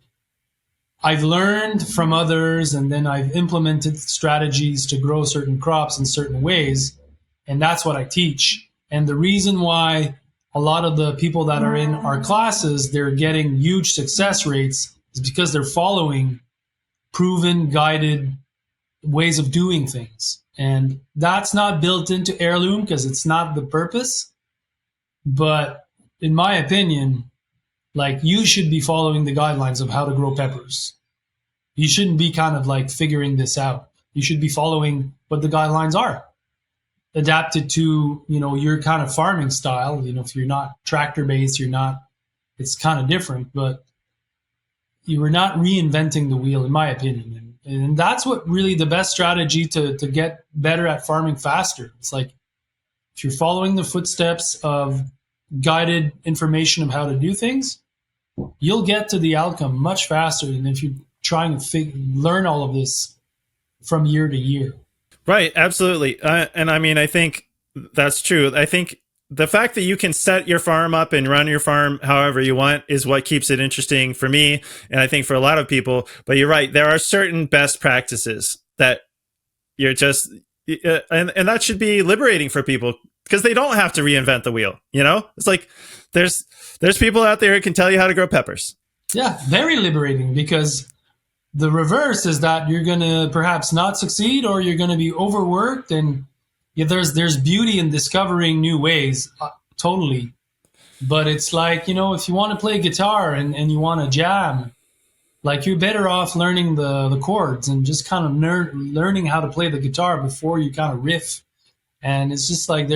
Speaker 1: I've learned from others and then I've implemented strategies to grow certain crops in certain ways. And that's what I teach. And the reason why a lot of the people that are in our classes, they're getting huge success rates is because they're following proven, guided ways of doing things. And that's not built into Heirloom because it's not the purpose. But in my opinion, like you should be following the guidelines of how to grow peppers. You shouldn't be kind of like figuring this out. You should be following what the guidelines are, adapted to, your kind of farming style. If you're not tractor based, it's kind of different, but you are not reinventing the wheel, in my opinion. And that's what really the best strategy to get better at farming faster. It's like if you're following the footsteps of guided information of how to do things, you'll get to the outcome much faster than if you're trying to learn all of this from year to year.
Speaker 2: Right, absolutely. And I mean, I think that's true. I think the fact that you can set your farm up and run your farm however you want is what keeps it interesting for me, and I think for a lot of people. But you're right, there are certain best practices that you're just, and that should be liberating for people because they don't have to reinvent the wheel. It's like there's people out there who can tell you how to grow peppers.
Speaker 1: Yeah, very liberating, because the reverse is that you're going to perhaps not succeed, or you're going to be overworked. And there's beauty in discovering new ways, totally. But it's like, if you want to play guitar and you want to jam, like you're better off learning the chords and just kind of learning how to play the guitar before you kind of riff. And it's just like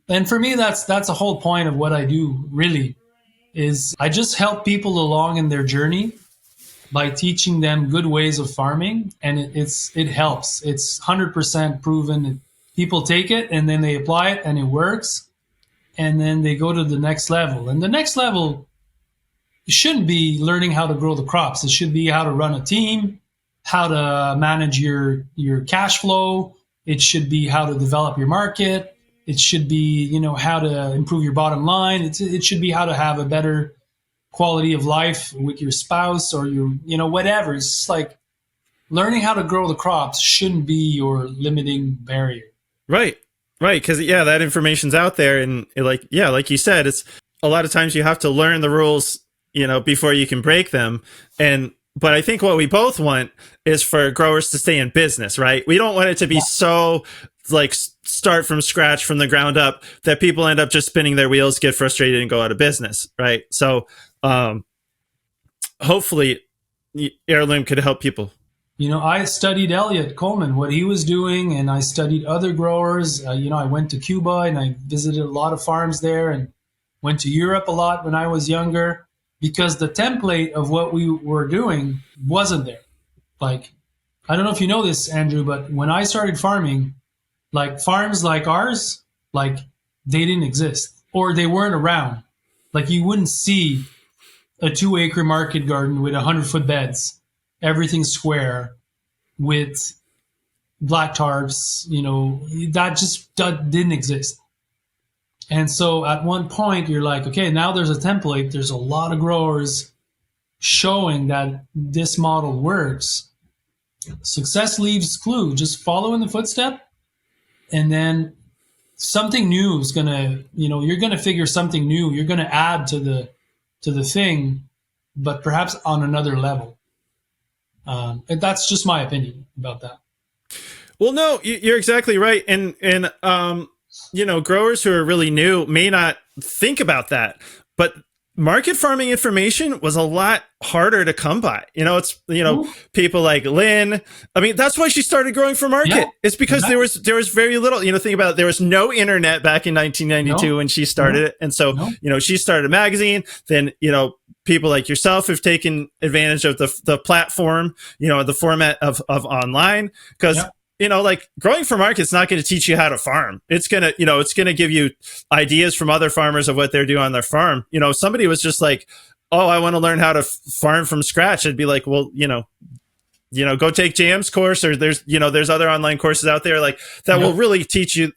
Speaker 1: and for me, that's the whole point of what I do, really, is I just help people along in their journey by teaching them good ways of farming, and it helps. It's 100% proven. People take it and then they apply it and it works, and then they go to the next level. And the next level shouldn't be learning how to grow the crops. It should be how to run a team, how to manage your cash flow. It should be how to develop your market. It should be, how to improve your bottom line. It should be how to have a better quality of life with your spouse or your, whatever. It's just like learning how to grow the crops shouldn't be your limiting barrier.
Speaker 2: Right. Because that information's out there, and like you said, it's a lot of times you have to learn the rules, before you can break them. But I think what we both want is for growers to stay in business, right? We don't want it to be so like start from scratch from the ground up that people end up just spinning their wheels, get frustrated, and go out of business, right? So hopefully Heirloom could help people.
Speaker 1: I studied Elliot Coleman, what he was doing, and I studied other growers. I went to Cuba and I visited a lot of farms there, and went to Europe a lot when I was younger, because the template of what we were doing wasn't there. Like, I don't know if you know this, Andrew, but when I started farming, like farms like ours, like they didn't exist, or they weren't around. Like you wouldn't see a 2-acre market garden with 100-foot beds, everything square, with black tarps, that didn't exist. And so at one point you're like, okay, now there's a template. There's a lot of growers showing that this model works. Success leaves clue. Just follow in the footstep, and then something new is gonna, you're gonna figure something new. You're gonna add to the thing, but perhaps on another level. And that's just my opinion about that.
Speaker 2: Well, no, you're exactly right. And growers who are really new may not think about that, but market farming information was a lot harder to come by. People like Lynn. I mean, that's why she started growing for market. Yeah, it's because exactly. there was very little, think about it. There was no internet back in 1992 when she started it. And so, she started a magazine. Then, people like yourself have taken advantage of the platform, the format of online, because like growing for market's not going to teach you how to farm. It's going to, give you ideas from other farmers of what they're doing on their farm. Somebody was just like, oh, I want to learn how to farm from scratch, I'd be like, well, go take JM's course, or there's other online courses out there like that will really teach you,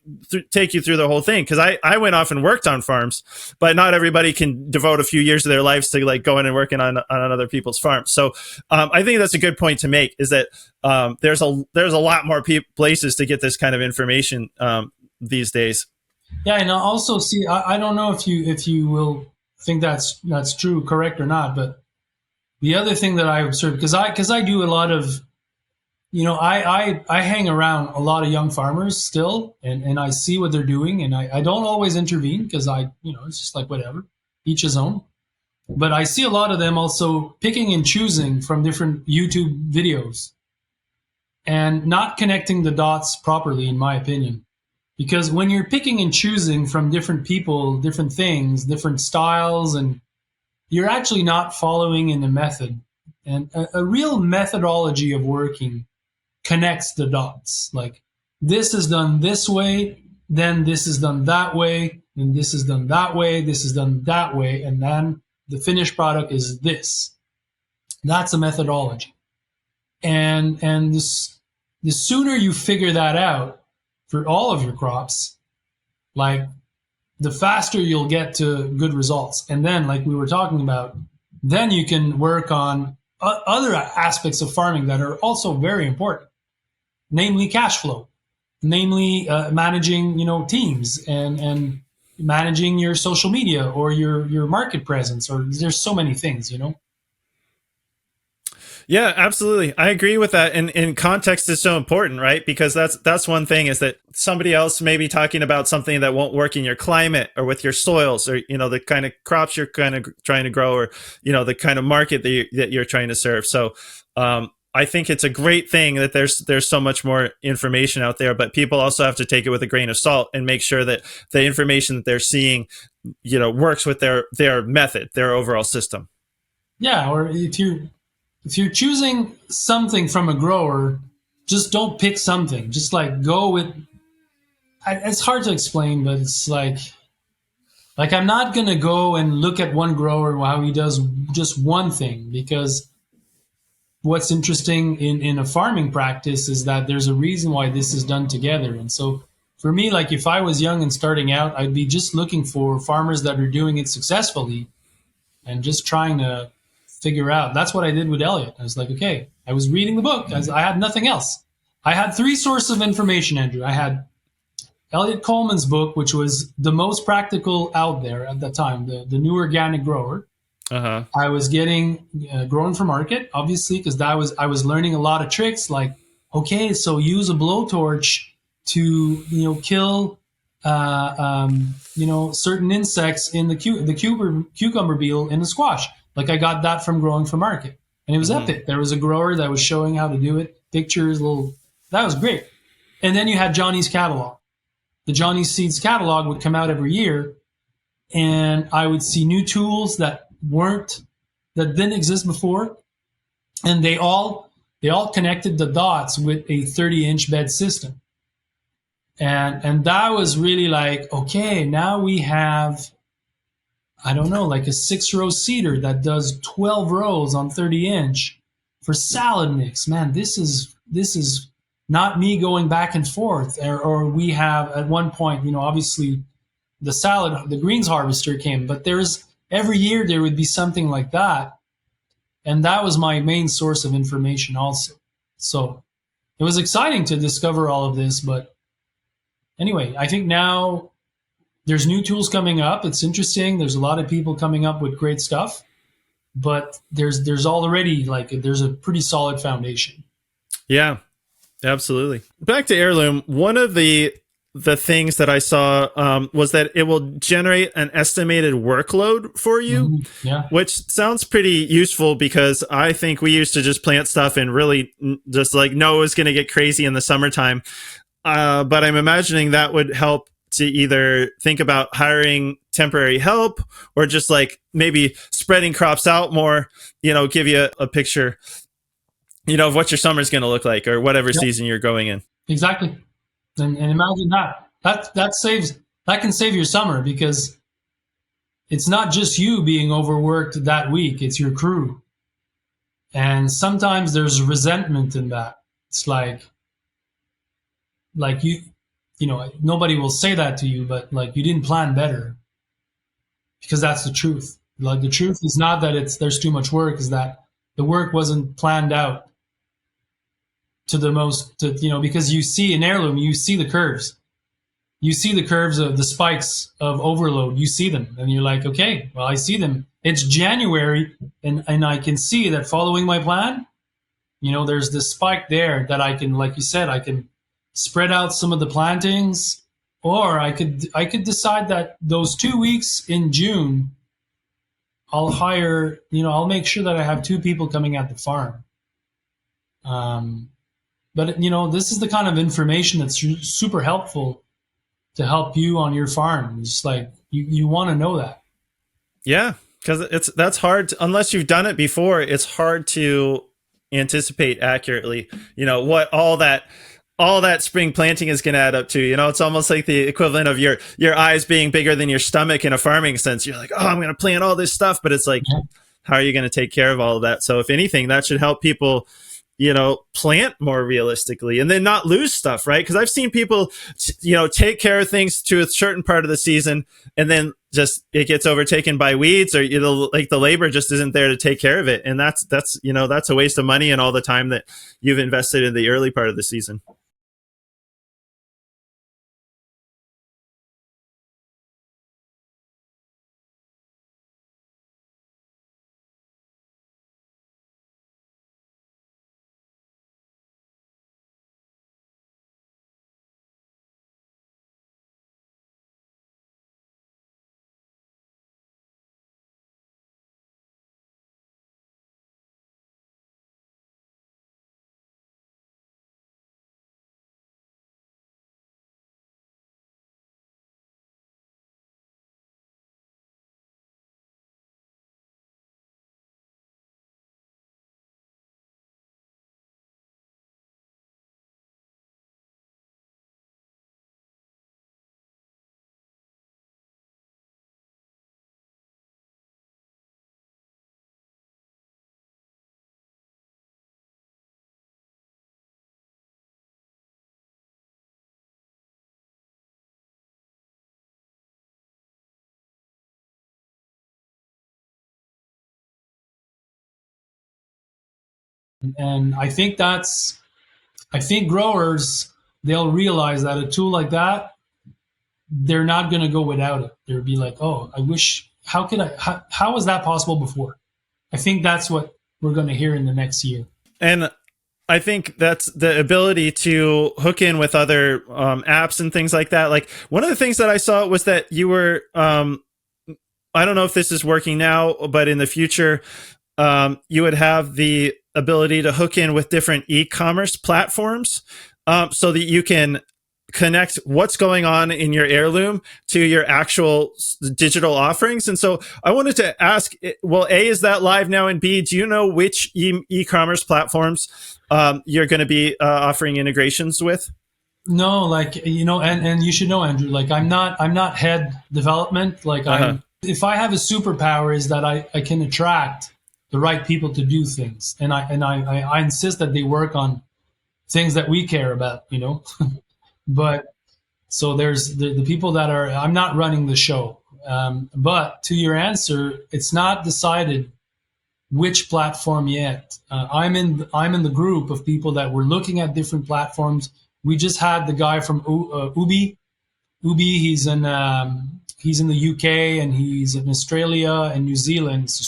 Speaker 2: take you through the whole thing. Cause I went off and worked on farms, but not everybody can devote a few years of their lives to like going and working on other people's farms. So, I think that's a good point to make, is that, there's a lot more places to get this kind of information, these days.
Speaker 1: Yeah. And also see, I don't know if you will think that's true, correct or not, but the other thing that I observe, because I do a lot of, I hang around a lot of young farmers still, and I see what they're doing, and I don't always intervene because it's just like whatever, each his own. But I see a lot of them also picking and choosing from different YouTube videos and not connecting the dots properly, in my opinion. Because when you're picking and choosing from different people, different things, different styles, and you're actually not following in a method. And a real methodology of working connects the dots. Like, this is done this way, then this is done that way, and this is done that way, this is done that way, and then the finished product is this. That's a methodology. And the sooner you figure that out for all of your crops, like, the faster you'll get to good results. And then, like we were talking about, then you can work on other aspects of farming that are also very important, namely cash flow, namely managing, teams and managing your social media or your market presence, or there's so many things,
Speaker 2: Yeah, absolutely. I agree with that. And context is so important, right? Because that's one thing, is that somebody else may be talking about something that won't work in your climate or with your soils, or, the kind of crops you're kind of trying to grow, or, the kind of market that you're trying to serve. So, I think it's a great thing that there's so much more information out there, but people also have to take it with a grain of salt and make sure that the information that they're seeing, works with their method, their overall system.
Speaker 1: Yeah. Or if you're choosing something from a grower, just don't pick something. Just like go with. It's hard to explain, but it's like I'm not gonna go and look at one grower how he does just one thing, because what's interesting in a farming practice is that there's a reason why this is done together. And so for me, like, if I was young and starting out, I'd be just looking for farmers that are doing it successfully and just trying to figure out. That's what I did with Elliot. I was like, okay, I was reading the book. I had nothing else. I had three sources of information, Andrew. I had Elliot Coleman's book, which was the most practical out there at that time, the New Organic Grower.
Speaker 2: Uh-huh.
Speaker 1: I was getting Growing for Market, obviously, because I was learning a lot of tricks, like, okay, so use a blowtorch to kill certain insects in the cucumber beetle in the squash. Like, I got that from Growing for Market, and it was epic. There was a grower that was showing how to do it, pictures, that was great. And then you had Johnny's catalog. The Johnny Seeds catalog would come out every year, and I would see new tools that didn't exist before, and they all connected the dots with a 30-inch bed system. And that was really like, okay, now we have, I don't know, like a 6-row seeder that does 12 rows on 30-inch for salad mix. Man, this is not me going back and forth. Or we have at one point, obviously the greens harvester came, but every year there would be something like that. And that was my main source of information also. So it was exciting to discover all of this. But anyway, I think now there's new tools coming up. It's interesting. There's a lot of people coming up with great stuff, but there's already there's a pretty solid foundation.
Speaker 2: Yeah, absolutely. Back to Heirloom. One of the things that I saw was that it will generate an estimated workload for you, which sounds pretty useful, because I think we used to just plant stuff and really just know it's going to get crazy in the summertime. But I'm imagining that would help to either think about hiring temporary help, or just maybe spreading crops out more, give you a picture, of what your summer's going to look like, or whatever season you're going in.
Speaker 1: Exactly. And imagine that can save your summer, because it's not just you being overworked that week, it's your crew. And sometimes there's resentment in that. It's like nobody will say that to you, but like you didn't plan better, because that's the truth. Like the truth is not that there's too much work, is that the work wasn't planned out to the most, because you see in Heirloom, you see the curves. You see the curves of the spikes of overload. You see them and you're like, okay, well, I see them. It's January and I can see that following my plan, there's this spike there that I can, like you said, I can spread out some of the plantings, or I could decide that those 2 weeks in June, I'll hire, I'll make sure that I have 2 people coming at the farm. But this is the kind of information that's super helpful to help you on your farm. It's like you want to know that.
Speaker 2: Yeah, because that's hard unless you've done it before. It's hard to anticipate accurately. What all that spring planting is going to add up to. It's almost like the equivalent of your eyes being bigger than your stomach in a farming sense. You're like, oh, I'm going to plant all this stuff, but it's like, how are you going to take care of all of that? So if anything, that should help people plant more realistically and then not lose stuff, right? Because I've seen people, take care of things to a certain part of the season and then just it gets overtaken by weeds, or like the labor just isn't there to take care of it, and that's a waste of money and all the time that you've invested in the early part of the season.
Speaker 1: And I think growers, they'll realize that a tool like that, they're not going to go without it. They'll be like, oh, I wish, how was that possible before? I think that's what we're going to hear in the next year.
Speaker 2: And I think that's the ability to hook in with other apps and things like that. Like one of the things that I saw was that you were, I don't know if this is working now, but in the future, you would have the ability to hook in with different e-commerce platforms, so that you can connect what's going on in your Heirloom to your actual digital offerings. And so I wanted to ask, well, A, is that live now? And B, do you know which e-commerce platforms you're going to be offering integrations with?
Speaker 1: No, like, and you should know, Andrew, like I'm not head development. Like if I have a superpower, is that I can attract the right people to do things. And I insist that they work on things that we care about, But so there's the people that are, I'm not running the show. But to your answer, it's not decided which platform yet. I'm in the group of people that were looking at different platforms. We just had the guy from Ubi. Ubi, he's in the UK and he's in Australia and New Zealand. It's a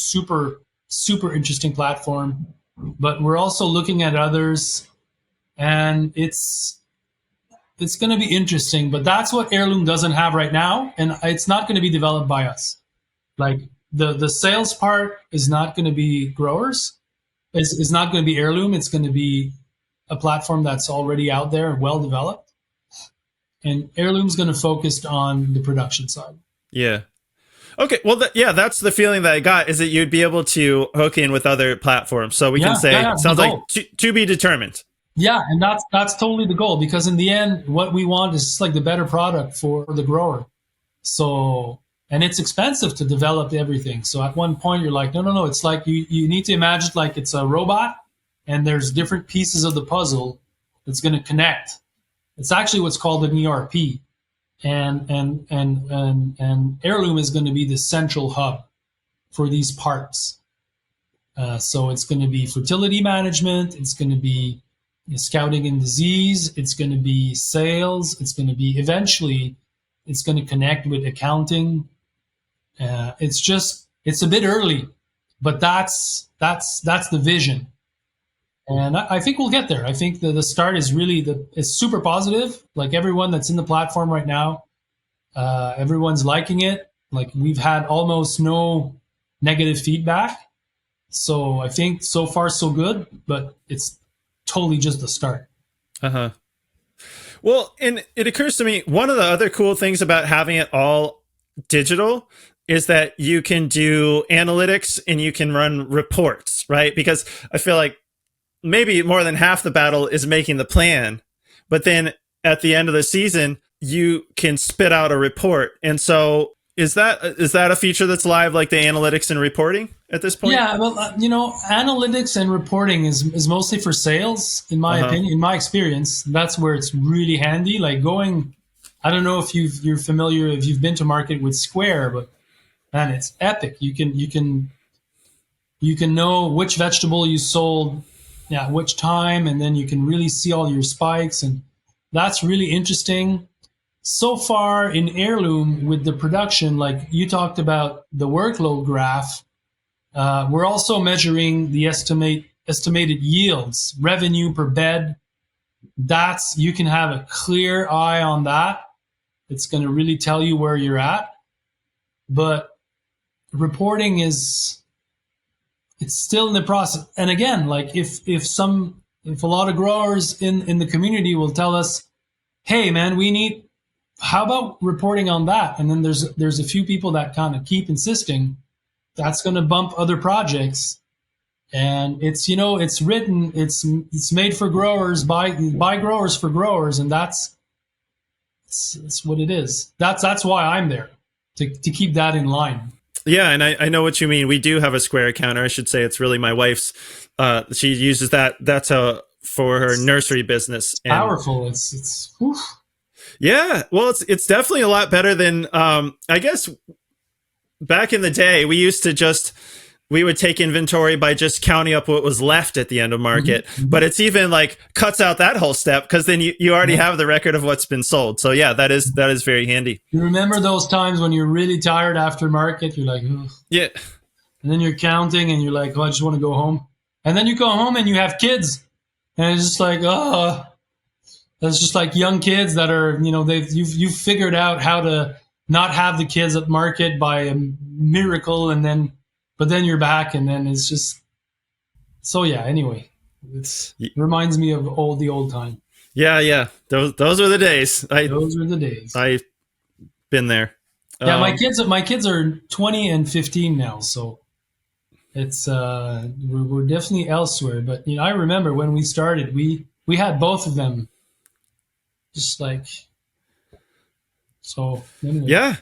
Speaker 1: super interesting platform. But we're also looking at others, and it's going to be interesting, but that's what Heirloom doesn't have right now, and it's not going to be developed by us. Like the sales part is not going to be growers, is not going to be Heirloom. It's going to be a platform that's already out there and well developed, and Heirloom's going to focus on the production side.
Speaker 2: Yeah. Okay. Well, that's the feeling that I got, is that you'd be able to hook in with other platforms. So we can say it sounds like to be determined.
Speaker 1: Yeah, and that's totally the goal, because in the end, what we want is just like the better product for the grower. So and it's expensive to develop everything. So at one point you're like, no. It's like you need to imagine like it's a robot, and there's different pieces of the puzzle that's going to connect. It's actually what's called an ERP, and Heirloom is going to be the central hub for these parts. So it's going to be fertility management. It's going to be scouting and disease. It's going to be sales. It's going to be eventually, it's going to connect with accounting. It's a bit early, but that's the vision. And I think we'll get there. I think the start is really it's super positive. Like everyone that's in the platform right now, everyone's liking it. Like we've had almost no negative feedback. So I think so far so good, but it's totally just the start.
Speaker 2: Uh-huh. Well, and it occurs to me, one of the other cool things about having it all digital is that you can do analytics and you can run reports, right? Because I feel like maybe more than half the battle is making the plan, but then at the end of the season, you can spit out a report. And so is that a feature that's live, like the analytics and reporting at this point?
Speaker 1: Yeah, well, analytics and reporting is mostly for sales, in my opinion, in my experience. That's where it's really handy. Like I don't know if you're familiar, if you've been to market with Square, but man, it's epic. You can know which vegetable you sold, which time, and then you can really see all your spikes, and that's really interesting. So far in Heirloom with the production, like you talked about the workload graph, we're also measuring the estimated yields, revenue per bed. You can have a clear eye on that. It's going to really tell you where you're at. But reporting it's still in the process. And again, like if a lot of growers in the community will tell us, hey man, how about reporting on that? And then there's a few people that kind of keep insisting. That's going to bump other projects. And it's written, it's made for growers by growers for growers, and that's what it is. That's why I'm there, to keep that in line.
Speaker 2: Yeah, and I know what you mean. We do have a Square account, or I should say it's really my wife's. She uses that. That's for her nursery business.
Speaker 1: It's powerful. It's whew.
Speaker 2: Yeah, well, it's definitely a lot better than I guess back in the day. We would take inventory by just counting up what was left at the end of market, but it's even like cuts out that whole step, because then you already have the record of what's been sold. So yeah, that is very handy.
Speaker 1: You remember those times when you're really tired after market? You're like, ugh.
Speaker 2: Yeah,
Speaker 1: and then you're counting and you're like, oh, I just want to go home. And then you go home and you have kids, and it's just like, oh. That's just like young kids that are, you've figured out how to not have the kids at market by a miracle, but then you're back, and then it's just, so yeah. Anyway, it reminds me of the old time.
Speaker 2: Yeah. Those were the days.
Speaker 1: Those were the days.
Speaker 2: I've been there.
Speaker 1: Yeah, my kids are 20 and 15 now, so it's we're definitely elsewhere. But I remember when we started, we had both of them. Just like, so anyway.
Speaker 2: Yeah,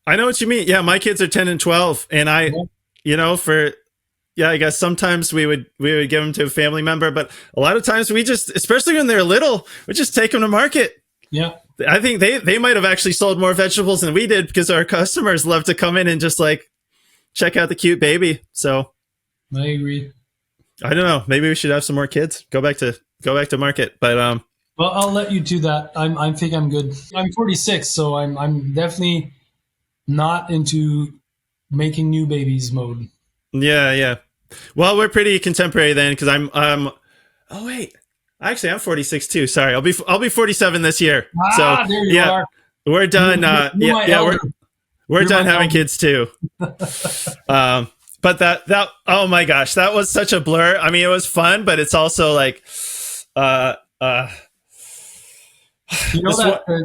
Speaker 2: I know what you mean. Yeah, my kids are 10 and 12, and I guess sometimes we would give them to a family member, but a lot of times we just, especially when they're little, we just take them to market.
Speaker 1: Yeah,
Speaker 2: I think they might have actually sold more vegetables than we did, because our customers love to come in and just like check out the cute baby. So
Speaker 1: I agree.
Speaker 2: I don't know. Maybe we should have some more kids. Go back to market, but
Speaker 1: well, I'll let you do that. I think I'm good. I'm 46, so I'm definitely not into making new babies mode.
Speaker 2: Yeah. Well, we're pretty contemporary then, because I'm oh wait, actually I'm 46 too. Sorry, I'll be 47 this year. So
Speaker 1: there you are.
Speaker 2: We're done. We're done having kids too. But that oh my gosh, that was such a blur. I mean, it was fun, but it's also like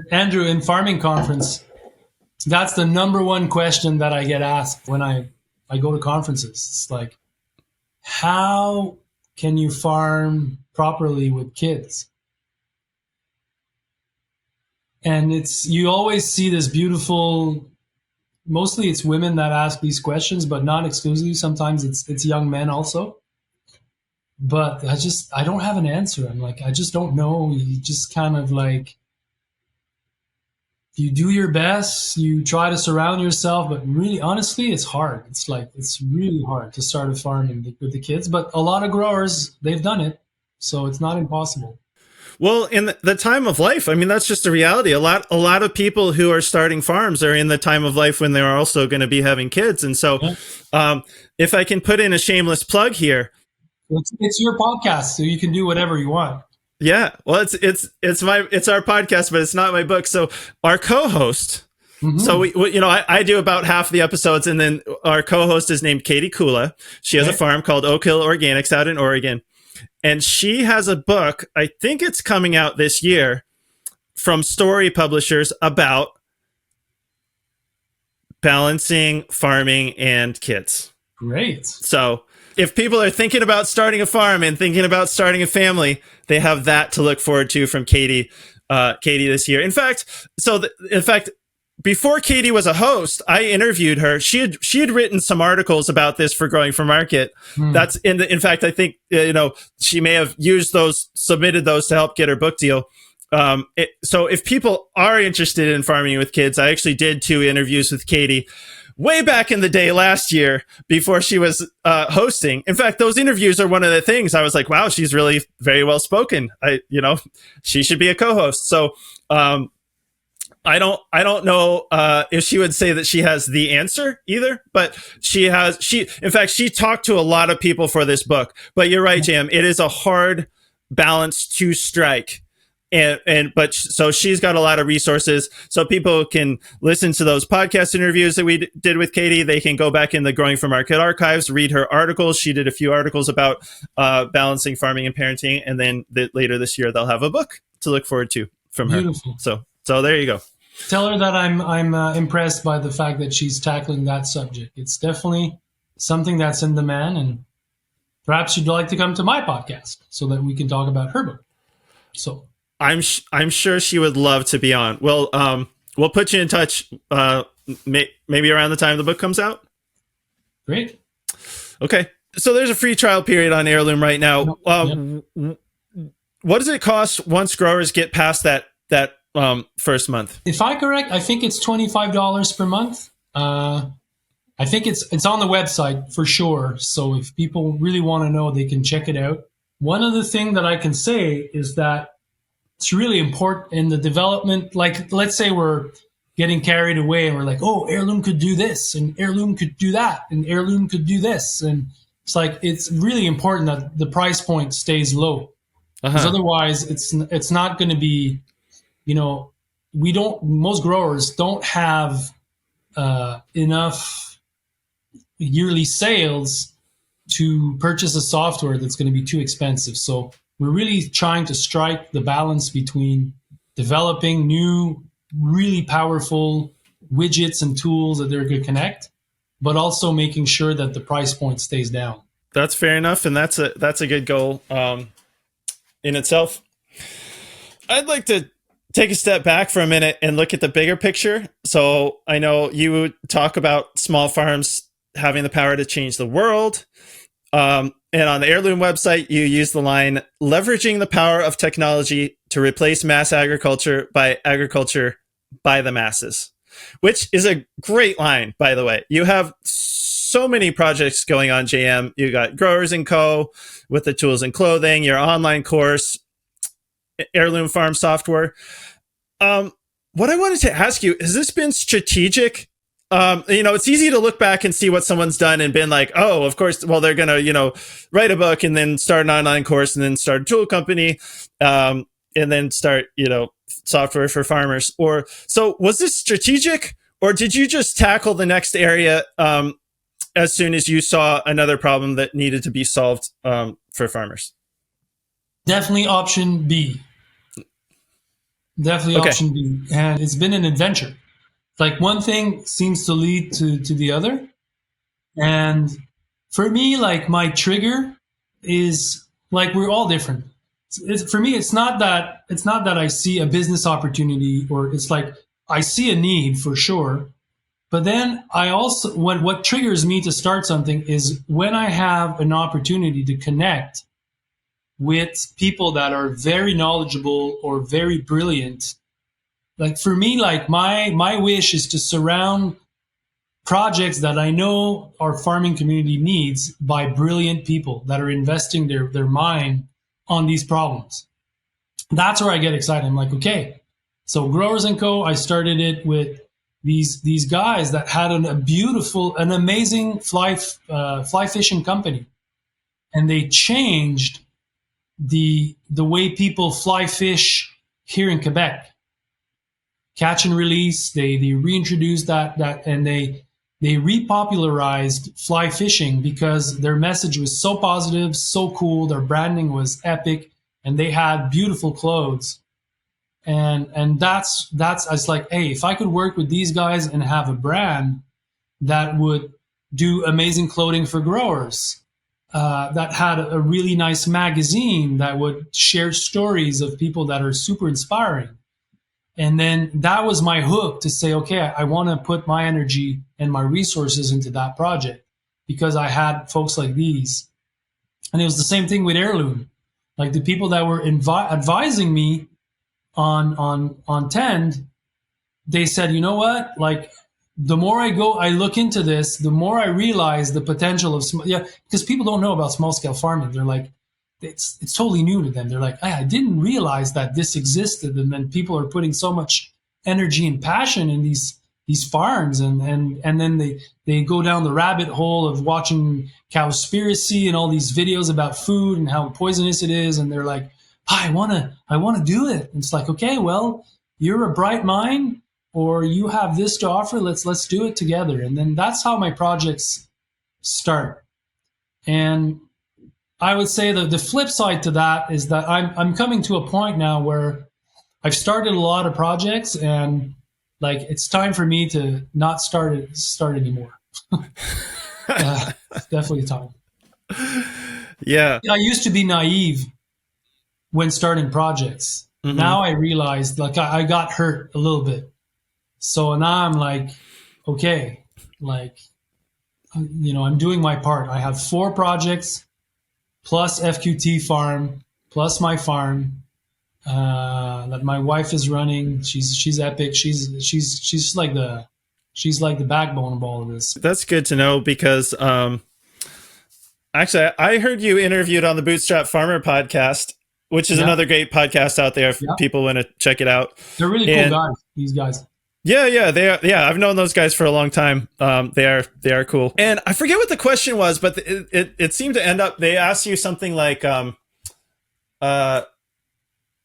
Speaker 1: Andrew, in farming conference, that's the number one question that I get asked when I go to conferences. It's like, how can you farm properly with kids? And you always see this beautiful mostly it's women that ask these questions, but not exclusively. Sometimes it's young men also. But I don't have an answer. I'm like, I just don't know. You just kind of like, you do your best, you try to surround yourself, but really, honestly, it's hard. It's really hard to start a farm with the kids. But a lot of growers, they've done it, so it's not impossible.
Speaker 2: Well, in the time of life, I mean, that's just a reality. A lot of people who are starting farms are in the time of life when they're also going to be having kids. And so, if I can put in a shameless plug here,
Speaker 1: it's your podcast, so you can do whatever you want.
Speaker 2: Yeah, well, it's our podcast, but it's not my book. So our co-host, so I do about half the episodes, and then our co-host is named Katie Kula. She has a farm called Oak Hill Organics out in Oregon. And she has a book, I think it's coming out this year, from Story Publishers about balancing farming and kids.
Speaker 1: Great.
Speaker 2: So if people are thinking about starting a farm and thinking about starting a family, they have that to look forward to from Katie this year. In fact, before Katie was a host, I interviewed her. She had written some articles about this for Growing for Market. That's in fact, I think she may have submitted those to help get her book deal. So if people are interested in farming with kids, I actually did 2 interviews with Katie way back in the day last year before she was hosting. In fact, those interviews are one of the things I was like, wow, she's really very well spoken. She should be a co-host. So I don't know if she would say that she has the answer either, but she talked to a lot of people for this book. But you're right, Jam. It is a hard balance to strike. So she's got a lot of resources, so people can listen to those podcast interviews that we did with Katie. They can go back in the Growing for Market archives, read her articles. She did a few articles about balancing farming and parenting, and then later this year they'll have a book to look forward to from her.
Speaker 1: Beautiful.
Speaker 2: So there you go.
Speaker 1: Tell her that I'm impressed by the fact that she's tackling that subject. It's definitely something that's in demand, and perhaps she'd like to come to my podcast so that we can talk about her book. So
Speaker 2: I'm sure she would love to be on. Well, we'll put you in touch maybe around the time the book comes out.
Speaker 1: Great.
Speaker 2: Okay. So there's a free trial period on Heirloom right now. What does it cost once growers get past that first month?
Speaker 1: If I'm correct, I think it's $25 per month. I think it's on the website for sure. So if people really want to know, they can check it out. One other thing that I can say is that it's really important in the development. Like, let's say we're getting carried away and we're like, oh, Heirloom could do this and Heirloom could do that and Heirloom could do this. And it's really important that the price point stays low. Because otherwise it's not going to be, most growers don't have enough yearly sales to purchase a software that's going to be too expensive. So we're really trying to strike the balance between developing new, really powerful widgets and tools that they're going to connect, but also making sure that the price point stays down.
Speaker 2: That's fair enough, and that's a good goal in itself. I'd like to take a step back for a minute and look at the bigger picture. So I know you talk about small farms having the power to change the world. And on the Heirloom website, you use the line, leveraging the power of technology to replace mass agriculture by agriculture by the masses, which is a great line, by the way. You have so many projects going on, JM. You got Growers & Co. with the tools and clothing, your online course, Heirloom Farm software. What I wanted to ask you, has this been strategic? It's easy to look back and see what someone's done and been like, oh, of course, well, they're going to, write a book and then start an online course and then start a tool company, and then start, software for farmers. So was this strategic, or did you just tackle the next area as soon as you saw another problem that needed to be solved for farmers?
Speaker 1: Definitely option B. Option B. And it's been an adventure. Like, one thing seems to lead to the other. And for me, like, my trigger is, like, we're all different. For me, it's not that I see a business opportunity, or it's like I see a need for sure. But then I also, what triggers me to start something is when I have an opportunity to connect with people that are very knowledgeable or very brilliant. Like for me, like my wish is to surround projects that I know our farming community needs by brilliant people that are investing their mind on these problems. That's where I get excited. I'm like, okay, so Growers & Co., I started it with these guys that had an amazing fly fishing company, and they changed the way people fly fish here in Quebec. Catch and release. They reintroduced that and they repopularized fly fishing because their message was so positive, so cool. Their branding was epic, and they had beautiful clothes. And that's I was like, hey, if I could work with these guys and have a brand that would do amazing clothing for growers, that had a really nice magazine that would share stories of people that are super inspiring. And then that was my hook to say, okay, I want to put my energy and my resources into that project because I had folks like these. And it was the same thing with Heirloom. Like the people that were advising me on Tend, they said, you know what? Like the more I look into this, the more I realize the potential of because people don't know about small scale farming. They're like, it's totally new to them. They're like, hey, I didn't realize that this existed. And then people are putting so much energy and passion in these farms, and then they go down the rabbit hole of watching Cowspiracy and all these videos about food and how poisonous it is, and they're like, I wanna do it. And it's like, okay, well, you're a bright mind, or you have this to offer. Let's do it together. And then that's how my projects start. And I would say that the flip side to that is that I'm coming to a point now where I've started a lot of projects, and like it's time for me to not start anymore. It's definitely time.
Speaker 2: Yeah.
Speaker 1: I used to be naive when starting projects. Mm-hmm. Now I realized like I got hurt a little bit. So now I'm like, okay, like, I'm doing my part. I have 4 projects plus FQT farm, plus my farm that my wife is running. She's epic. She's like the backbone of all of this.
Speaker 2: That's good to know because actually I heard you interviewed on the Bootstrap Farmer podcast, which is another great podcast out there if people want to check it out.
Speaker 1: They're really cool guys, these guys.
Speaker 2: Yeah, they are. Yeah, I've known those guys for a long time. They are cool. And I forget what the question was, but it seemed to end up. They asked you something like,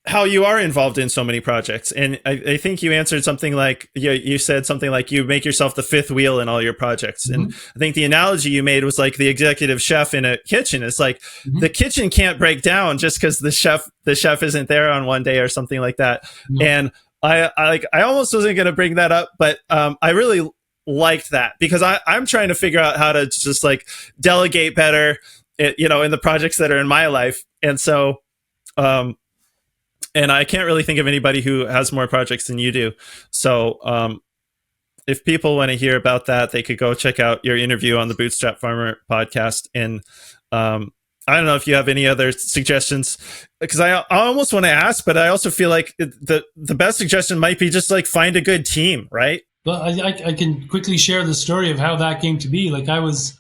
Speaker 2: how you are involved in so many projects, and I think you answered something like, you said something like you make yourself the 5th wheel in all your projects. Mm-hmm. And I think the analogy you made was like the executive chef in a kitchen. It's like the kitchen can't break down just because the chef isn't there on one day or something like that. Mm-hmm. And I almost wasn't going to bring that up, but I really liked that because I'm trying to figure out how to just like delegate better, in the projects that are in my life. And so, and I can't really think of anybody who has more projects than you do. So if people want to hear about that, they could go check out your interview on the Bootstrap Farmer podcast. And I don't know if you have any other suggestions, because I almost want to ask, but I also feel like the best suggestion might be just like find a good team, right?
Speaker 1: Well, I can quickly share the story of how that came to be. Like I was,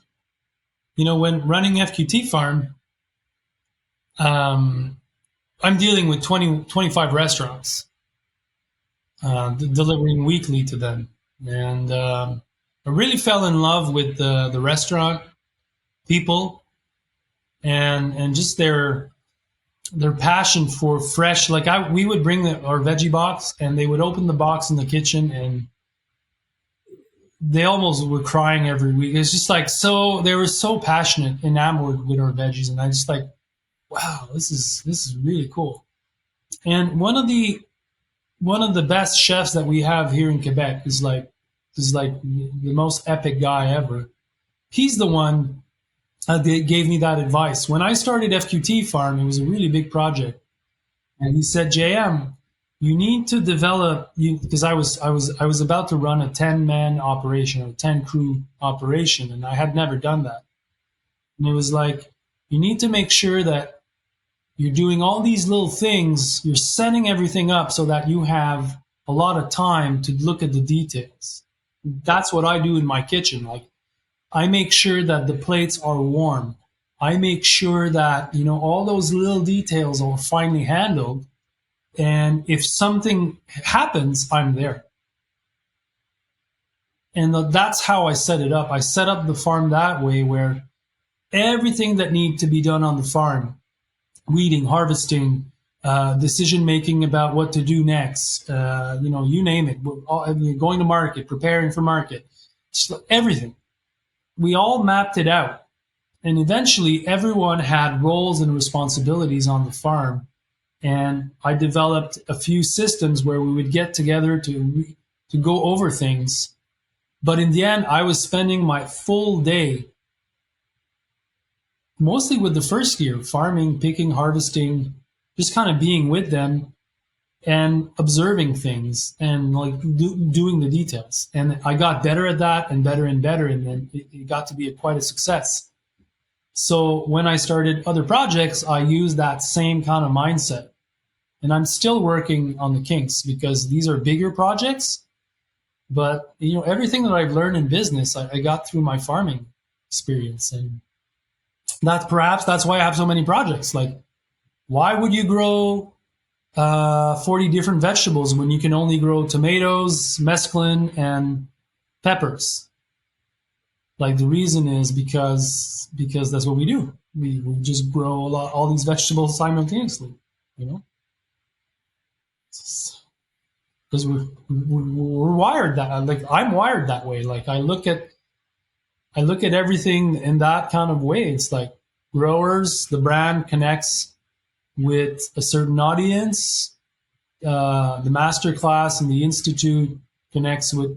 Speaker 1: when running FQT Farm, I'm dealing with 25 restaurants, delivering weekly to them. And I really fell in love with the restaurant people and just their passion for fresh. Like we would bring our veggie box, and they would open the box in the kitchen, and they almost were crying every week. It's just like, so they were so passionate, enamored with our veggies. And I just like, wow, this is really cool. And one of the best chefs that we have here in Quebec is like the most epic guy ever. He's the one that gave me that advice. When I started FQT Farm, it was a really big project. And he said, JM, you need to develop, because I was about to run a 10-man operation or 10 crew operation, and I had never done that. And it was like, you need to make sure that you're doing all these little things, you're setting everything up so that you have a lot of time to look at the details. That's what I do in my kitchen. Like, I make sure that the plates are warm. I make sure that, all those little details are finely handled. And if something happens, I'm there. And that's how I set it up. I set up the farm that way, where everything that needs to be done on the farm, weeding, harvesting, decision making about what to do next, you name it, going to market, preparing for market, everything. We all mapped it out. And eventually everyone had roles and responsibilities on the farm. And I developed a few systems where we would get together to go over things. But in the end, I was spending my full day mostly with the first year, farming, picking, harvesting, just kind of being with them and observing things and doing the details. And I got better at that and better, and then it got to be quite a success. So when I started other projects, I used that same kind of mindset. And I'm still working on the kinks because these are bigger projects. But, everything that I've learned in business, I got through my farming experience. And that's why I have so many projects. Like, why would you grow 40 different vegetables when you can only grow tomatoes, mesclun, and peppers? Like, the reason is because that's what we do. We just grow all these vegetables simultaneously, because we're wired that. Like, I'm wired that way. Like, I look at everything in that kind of way. It's like growers, the brand connects with a certain audience. The masterclass and the institute connects with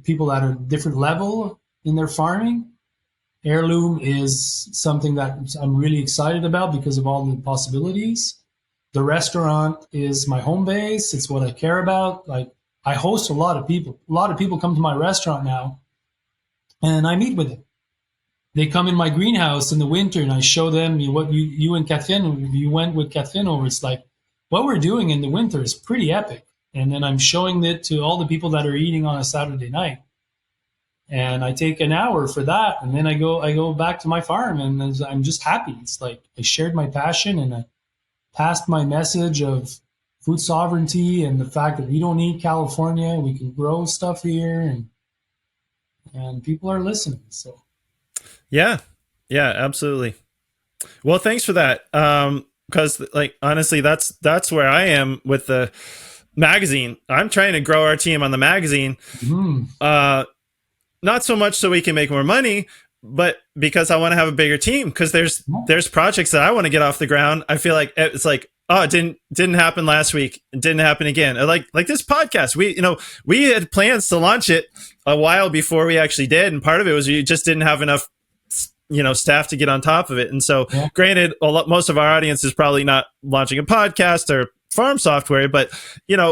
Speaker 1: people that are different level in their farming. Heirloom is something that I'm really excited about because of all the possibilities. The restaurant is my home base. It's what I care about. Like, I host a lot of people. A lot of people come to my restaurant now, and I meet with them. They come in my greenhouse in the winter, and I show them what you and Catherine, you went with Catherine over. It's like, what we're doing in the winter is pretty epic. And then I'm showing it to all the people that are eating on a Saturday night. And I take an hour for that. And then I go back to my farm, and I'm just happy. It's like I shared my passion, and I passed my message of food sovereignty and the fact that we don't need California. We can grow stuff here, and people are listening. So.
Speaker 2: Yeah, absolutely. Well, thanks for that. Because honestly, that's where I am with the magazine. I'm trying to grow our team on the magazine. Mm-hmm. Not so much so we can make more money, but because I want to have a bigger team, because there's projects that I want to get off the ground. I feel like it's like, oh, it didn't happen last week. It didn't happen again. Like this podcast, we had plans to launch it a while before we actually did. And part of it was we just didn't have enough, staff to get on top of it. And so granted, most of our audience is probably not launching a podcast or farm software, but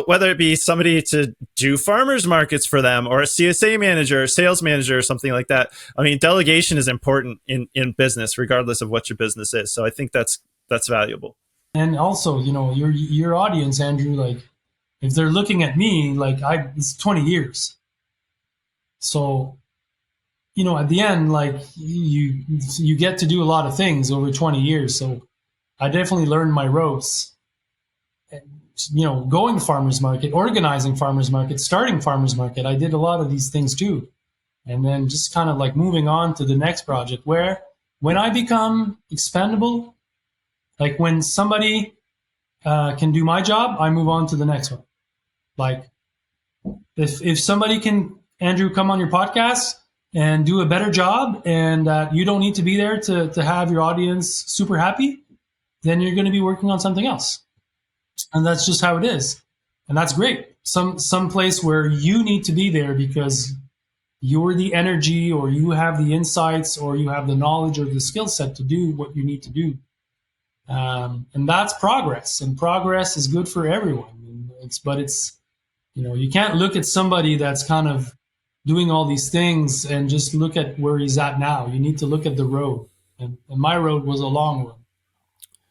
Speaker 2: whether it be somebody to do farmers markets for them, or a CSA manager or sales manager or something like that. I mean, delegation is important in business, regardless of what your business is. So I think that's valuable. And
Speaker 1: also, your audience, Andrew, like, if they're looking at me, like, it's 20 years. So, at the end, like, you get to do a lot of things over 20 years. So I definitely learned my ropes. Going to farmers market, organizing farmers market, starting farmers market. I did a lot of these things too. And then just kind of like moving on to the next project, where when I become expendable, like when somebody can do my job, I move on to the next one. Like, if somebody can, Andrew, come on your podcast and do a better job, and you don't need to be there to have your audience super happy, then you're going to be working on something else. And that's just how it is. And that's great. Some place where you need to be there because you're the energy, or you have the insights, or you have the knowledge or the skill set to do what you need to do. And that's progress, and progress is good for everyone. But it's, you can't look at somebody that's kind of doing all these things and just look at where he's at now. You need to look at the road, and my road was a long one,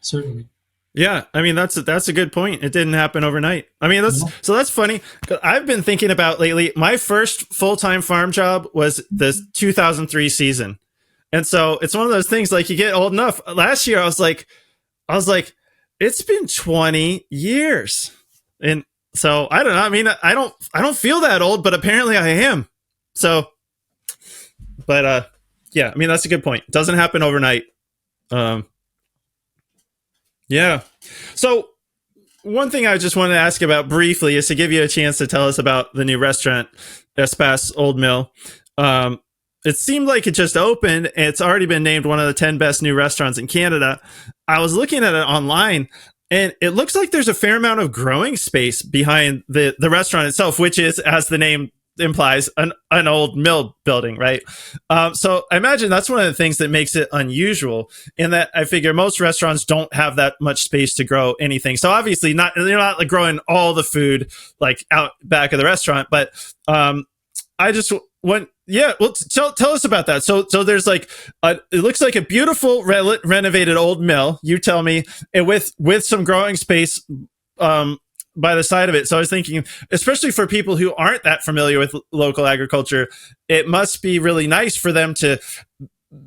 Speaker 1: certainly.
Speaker 2: Yeah, I mean that's a good point. It didn't happen overnight. I mean that's funny. I've been thinking about lately. My first full-time farm job was the 2003 season, and so it's one of those things like you get old enough. Last year I was like, it's been 20 years, and so I don't know. I mean, I don't feel that old, but apparently I am. So, but yeah, I mean that's a good point. It doesn't happen overnight. Yeah. So one thing I just wanted to ask about briefly is to give you a chance to tell us about the new restaurant, Espace Old Mill. It seemed like it just opened. And it's already been named one of the 10 best new restaurants in Canada. I was looking at it online, and it looks like there's a fair amount of growing space behind the restaurant itself, which is, as the name implies, an old mill building, right? So I imagine that's one of the things that makes it unusual, in that I figure most restaurants don't have that much space to grow anything. So obviously they're not like growing all the food like out back of the restaurant, but I just went, yeah, well, tell us about that. So there's like, it looks like a beautiful renovated old mill, you tell me, and with some growing space by the side of it. So I was thinking, especially for people who aren't that familiar with local agriculture, it must be really nice for them to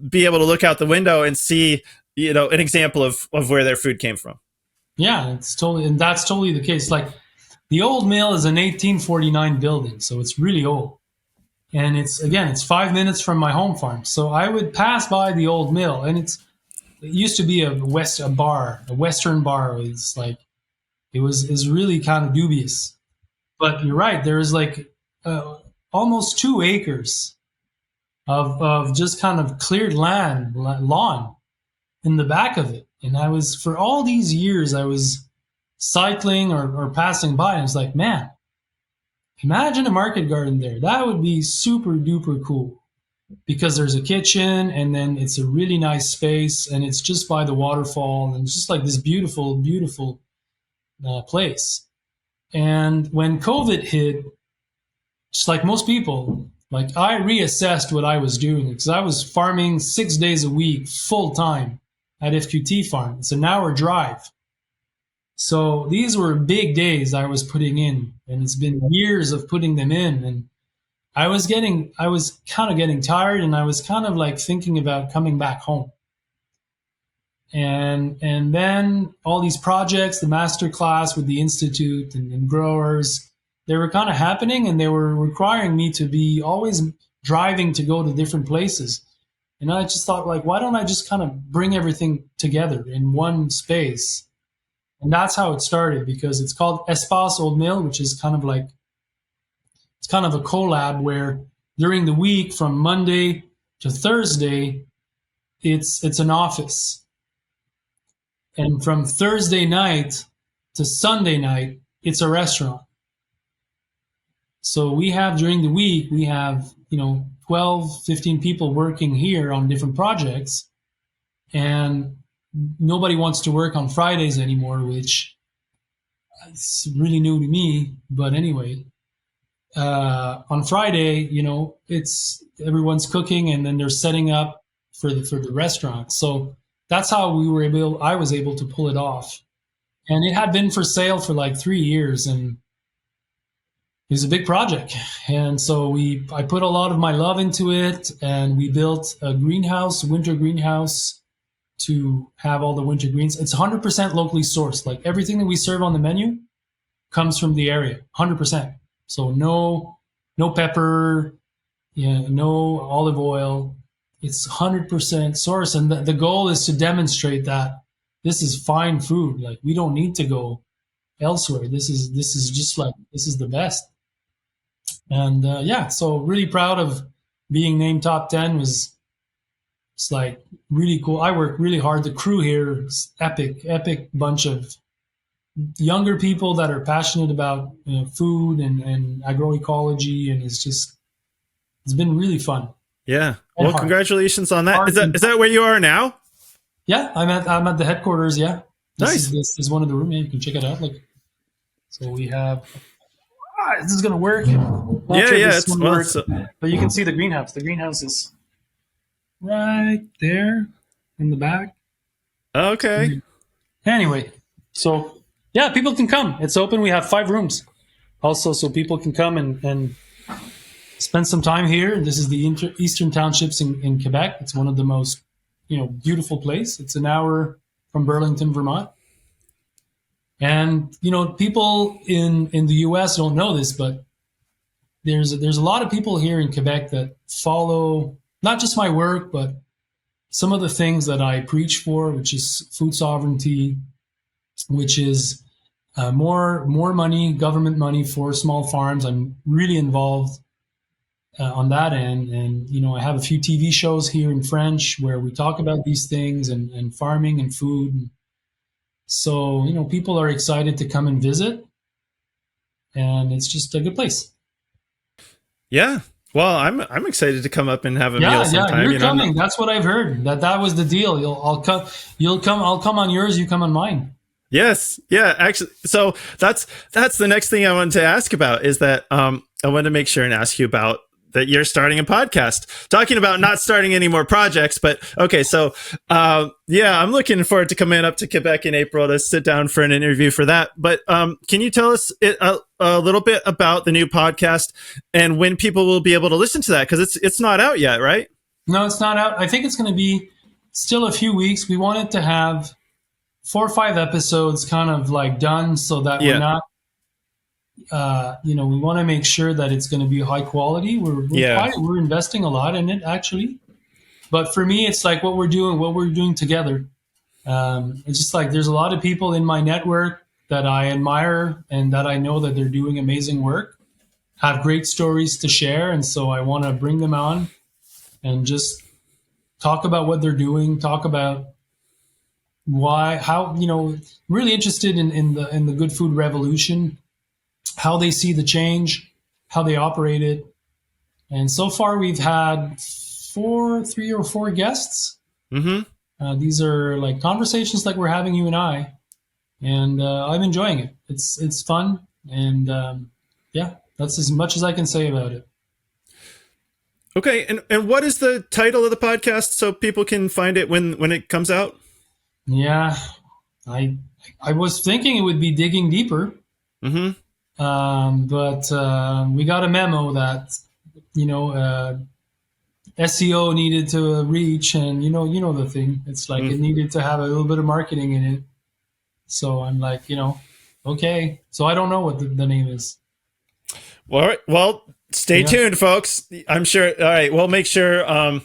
Speaker 2: be able to look out the window and see, an example of where their food came from.
Speaker 1: Yeah, that's totally the case. Like, the old mill is an 1849 building, so it's really old. And it's 5 minutes from my home farm. So I would pass by the old mill, and it used to be a western bar. It's like, is really kind of dubious. But you're right, there's like almost 2 acres of just kind of cleared lawn in the back of it. And for all these years, I was cycling or passing by, and I was like, man, imagine a market garden there. That would be super duper cool, because there's a kitchen, and then it's a really nice space, and it's just by the waterfall, and it's just like this beautiful, beautiful place. And when COVID hit, just like most people, like, I reassessed what I was doing, because I was farming 6 days a week full time at FQT Farm. It's an hour drive. So these were big days I was putting in, and it's been years of putting them in. And I was kind of getting tired, and I was kind of like thinking about coming back home. And then all these projects, the masterclass with the Institute and growers, they were kind of happening, and they were requiring me to be always driving to go to different places. And I just thought, like, why don't I just kind of bring everything together in one space? And that's how it started, because it's called Espace Old Mill, which is kind of like, it's kind of a collab where during the week from Monday to Thursday, it's an office. And from Thursday night to Sunday night, it's a restaurant. So we have, during the week, we have, 12, 15 people working here on different projects. And nobody wants to work on Fridays anymore, which is really new to me. But anyway, on Friday, it's everyone's cooking, and then they're setting up for the restaurant. So that's how I was able to pull it off. And it had been for sale for like 3 years, and it was a big project. And so I put a lot of my love into it, and we built a winter greenhouse, to have all the winter greens. It's 100% locally sourced. Like, everything that we serve on the menu comes from the area, 100%. So no pepper, no olive oil. It's 100% sourced. And the goal is to demonstrate that this is fine food. Like, we don't need to go elsewhere. This is just like, this is the best. And so really proud of being named top 10. It's like really cool. I work really hard. The crew here is epic bunch of younger people that are passionate about food and agroecology, and it's been really fun.
Speaker 2: Yeah. Well, congratulations on that. Is that where you are now?
Speaker 1: Yeah, I'm at the headquarters. Yeah,
Speaker 2: Nice.
Speaker 1: this is one of the rooms. Yeah, you can check it out. Like, so we have. This is gonna work. Not
Speaker 2: Yeah,
Speaker 1: sure if
Speaker 2: yeah.
Speaker 1: this
Speaker 2: It's
Speaker 1: one
Speaker 2: well.
Speaker 1: works, but you can see the greenhouse. The greenhouse is right there in the back.
Speaker 2: Okay.
Speaker 1: Anyway, so yeah, people can come. It's open. We have 5 rooms also, so people can come and spend some time here. This is the Eastern Townships in Quebec. It's one of the most, beautiful place. It's an hour from Burlington, Vermont. And, people in the US don't know this, but there's a lot of people here in Quebec that follow not just my work, but some of the things that I preach for, which is food sovereignty, which is more money, government money for small farms. I'm really involved on that end, and I have a few TV shows here in French where we talk about these things and farming and food. So people are excited to come and visit, and it's just a good place.
Speaker 2: Yeah. Well, I'm excited to come up and have a meal
Speaker 1: Yeah,
Speaker 2: sometime.
Speaker 1: you're coming. That's what I've heard. That was the deal. I'll come. You'll come. I'll come on yours. You come on mine.
Speaker 2: Yes. Yeah. Actually, so that's the next thing I wanted to ask about is that I wanted to make sure and ask you about that you're starting a podcast. Talking about not starting any more projects, but okay. So yeah, I'm looking forward to coming up to Quebec in April to sit down for an interview for that. But can you tell us a little bit about the new podcast and when people will be able to listen to that? Because it's not out yet, right?
Speaker 1: No, it's not out. I think it's going to be still a few weeks. We wanted to have 4 or 5 episodes kind of like done so that we're not, we want to make sure that it's going to be high quality. We're investing a lot in it actually. But for me, it's like what we're doing together. It's just like there's a lot of people in my network that I admire and that I know that they're doing amazing work, have great stories to share. And so I want to bring them on and just talk about what they're doing, talk about really interested in the good food revolution, how they see the change, how they operate it. And so far we've had 3 or 4 guests.
Speaker 2: Mm-hmm.
Speaker 1: These are like conversations like we're having, you and I, and I'm enjoying it. It's fun, and that's as much as I can say about it.
Speaker 2: Okay, and what is the title of the podcast so people can find it when it comes out?
Speaker 1: Yeah, I was thinking it would be Digging Deeper.
Speaker 2: Mm-hmm.
Speaker 1: But we got a memo that SEO needed to reach, and you know the thing. It's like it needed to have a little bit of marketing in it. So I'm like, okay. So I don't know what the name is.
Speaker 2: All right. Well, stay tuned, folks. I'm sure. All right, we'll make sure.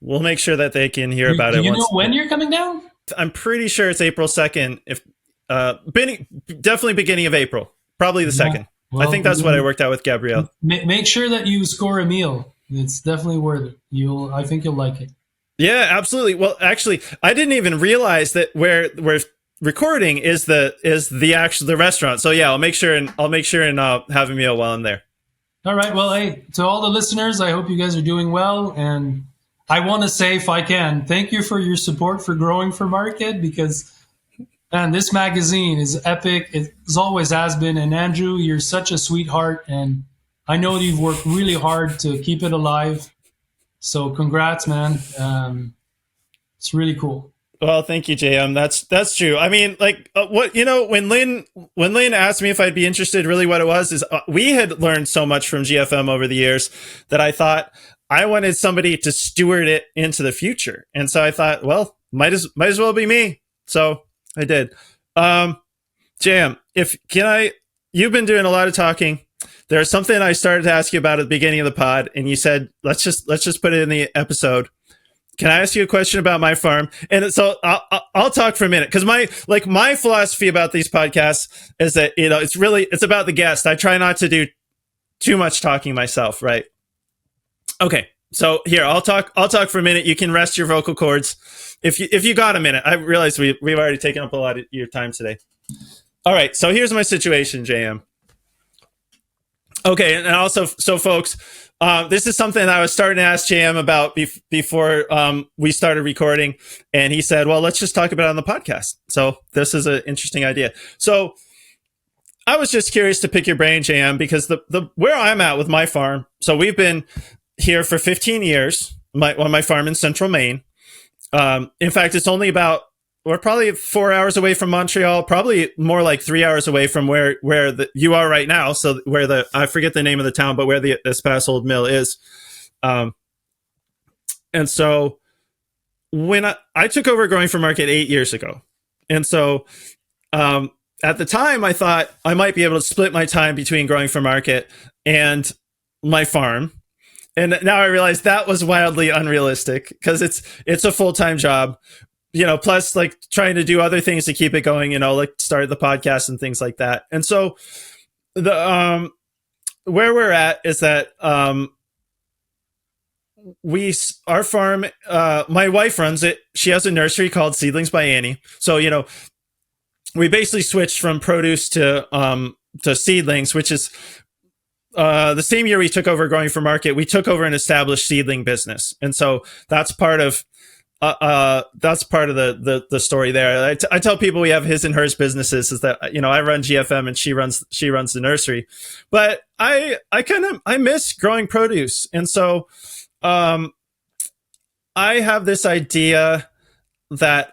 Speaker 2: We'll make sure that they can hear about it.
Speaker 1: Do you know when you're coming down?
Speaker 2: I'm pretty sure it's April 2nd. If definitely beginning of April, probably the 2nd. Well, I think that's what I worked out with Gabrielle.
Speaker 1: Make sure that you score a meal. It's definitely worth it. I think you'll like it. Yeah,
Speaker 2: absolutely. Well, actually, I didn't even realize that where we're recording is the restaurant. So yeah, I'll make sure and have a meal while I'm there.
Speaker 1: All right. Well, hey, to all the listeners, I hope you guys are doing well, and I want to say, if I can, thank you for your support for Growing for Market, because man, this magazine is epic. It always has been. And Andrew, you're such a sweetheart, and I know you've worked really hard to keep it alive. So congrats, man. It's really cool.
Speaker 2: Well, thank you, JM. That's true. I mean, like when Lynn asked me if I'd be interested, really what it was is we had learned so much from GFM over the years that I thought I wanted somebody to steward it into the future. And so I thought, well, might as well be me. So I did. JM, you've been doing a lot of talking. There's something I started to ask you about at the beginning of the pod, and you said, let's just put it in the episode. Can I ask you a question about my farm? And so I'll talk for a minute, because my philosophy about these podcasts is that, it's about the guest. I try not to do too much talking myself. Right. Okay. So here, I'll talk for a minute. You can rest your vocal cords if you got a minute. I realize we've already taken up a lot of your time today. All right. So here's my situation, JM. Okay, and also, so folks, this is something I was starting to ask JM about before we started recording, and he said, "Well, let's just talk about it on the podcast." So this is an interesting idea. So I was just curious to pick your brain, JM, because the where I'm at with my farm. So we've been here for 15 years on my farm in Central Maine. In fact, it's only we're probably 4 hours away from Montreal, probably more like 3 hours away from where you are right now. So where I forget the name of the town, but where the Espace Old Mill is. And so when I took over Growing for Market 8 years ago. And so at the time, I thought I might be able to split my time between Growing for Market and my farm. And now I realize that was wildly unrealistic because it's a full-time job. Plus like trying to do other things to keep it going, like start the podcast and things like that. And so the where we're at is that our farm, my wife runs it. She has a nursery called Seedlings by Annie. So, we basically switched from produce to seedlings, which is the same year we took over Growing for Market, we took over an established seedling business. And so that's part of the story there. I tell people we have his and hers businesses is that, I run GFM and she runs the nursery, but I miss growing produce. And so, I have this idea that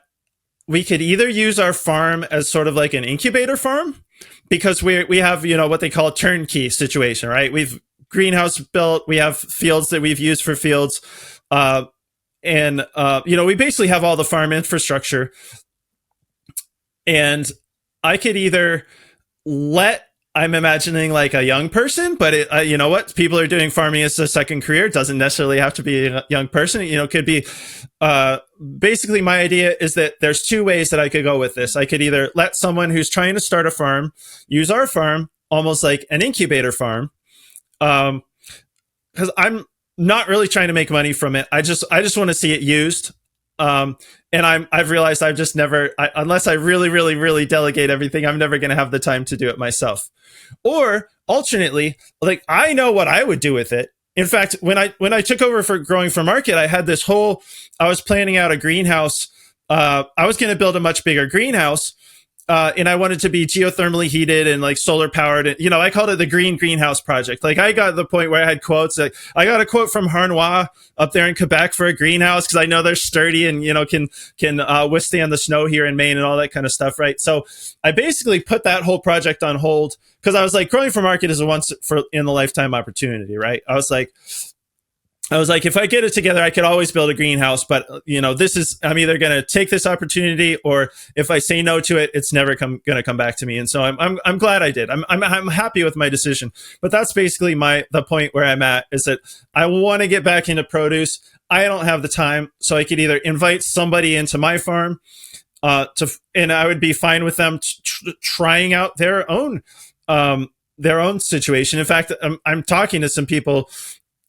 Speaker 2: we could either use our farm as sort of like an incubator farm because we have, what they call a turnkey situation, right? We've greenhouse built, we have fields that we've used for fields, and, we basically have all the farm infrastructure. And I could either I'm imagining like a young person, but you know what? People are doing farming as a second career. It doesn't necessarily have to be a young person. It could be, basically my idea is that there's two ways that I could go with this. I could either let someone who's trying to start a farm use our farm almost like an incubator farm. Because I'm not really trying to make money from it. I just want to see it used. And I've realized I've just never, unless I really, really, really delegate everything, I'm never going to have the time to do it myself. Or alternately, like I know what I would do with it. In fact, when I took over for Growing for Market, I had I was planning out a greenhouse. I was going to build a much bigger greenhouse. And I wanted to be geothermally heated and like solar powered. And, I called it the Green Greenhouse Project. Like I got to the point where I had quotes. Like, I got a quote from Harnois up there in Quebec for a greenhouse because I know they're sturdy and, can withstand the snow here in Maine and all that kind of stuff. Right. So I basically put that whole project on hold because I was like, Growing for Market is a once in a lifetime opportunity. Right. I was like, if I get it together, I could always build a greenhouse. But, I'm either going to take this opportunity or if I say no to it, it's never going to come back to me. And so I'm glad I did. I'm happy with my decision. But that's basically the point where I'm at is that I want to get back into produce. I don't have the time. So I could either invite somebody into my farm and I would be fine with them trying out their own situation. In fact, I'm talking to some people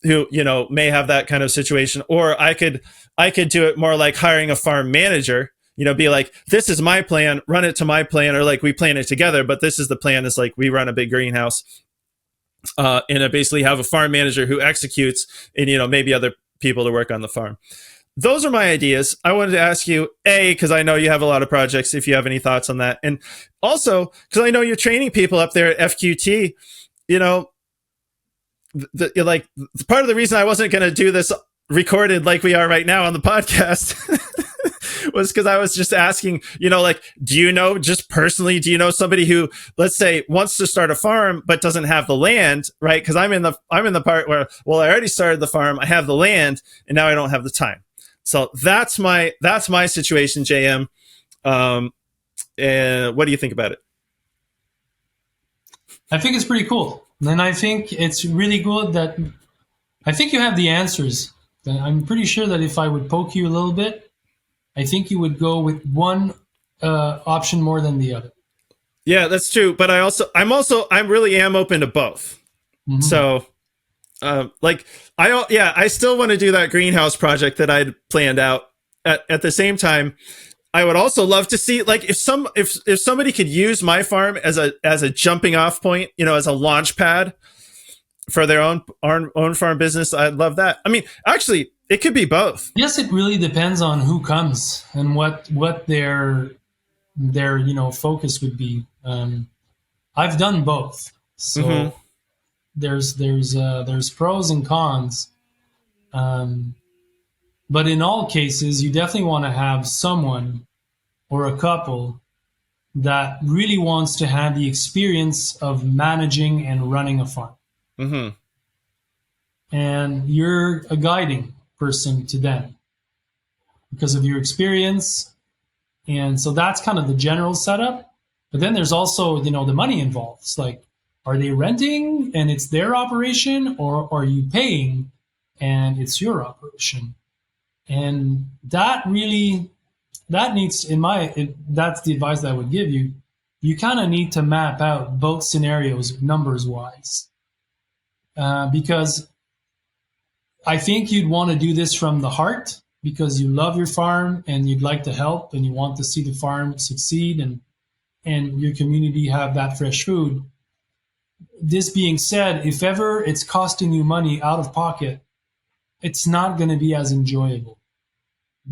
Speaker 2: who, may have that kind of situation, or I could do it more like hiring a farm manager, be like, this is my plan, run it to my plan, or like we plan it together. But this is the plan is like, we run a big greenhouse, and I basically have a farm manager who executes and, maybe other people to work on the farm. Those are my ideas. I wanted to ask you, because I know you have a lot of projects, if you have any thoughts on that. And also, because I know you're training people up there at FQT, part of the reason I wasn't going to do this recorded like we are right now on the podcast was because I was just asking, just personally, do you know somebody who, let's say, wants to start a farm but doesn't have the land, right? Because I'm in the part where, well, I already started the farm, I have the land, and now I don't have the time. So that's my situation, JM. And what do you think about it?
Speaker 1: I think it's pretty cool. And I think it's really good that I think you have the answers. I'm pretty sure that if I would poke you a little bit, I think you would go with one option more than the other.
Speaker 2: Yeah, that's true. But I really am open to both. Mm-hmm. So, I still want to do that greenhouse project that I'd planned out. At the same time, I would also love to see, like, if somebody could use my farm as a jumping off point, as a launch pad for their own farm business. I love that. I mean, actually, it could be both.
Speaker 1: Yes, it really depends on who comes and what their focus would be. I've done both, so there's pros and cons. But in all cases, you definitely want to have someone or a couple that really wants to have the experience of managing and running a farm. And you're a guiding person to them because of your experience. And so that's kind of the general setup. But then there's also, the money involved. It's like, are they renting and it's their operation, or are you paying and it's your operation? And that needs, that's the advice that I would give you. You kind of need to map out both scenarios numbers wise. Because I think you'd want to do this from the heart because you love your farm and you'd like to help and you want to see the farm succeed and your community have that fresh food. This being said, if ever it's costing you money out of pocket, it's not going to be as enjoyable.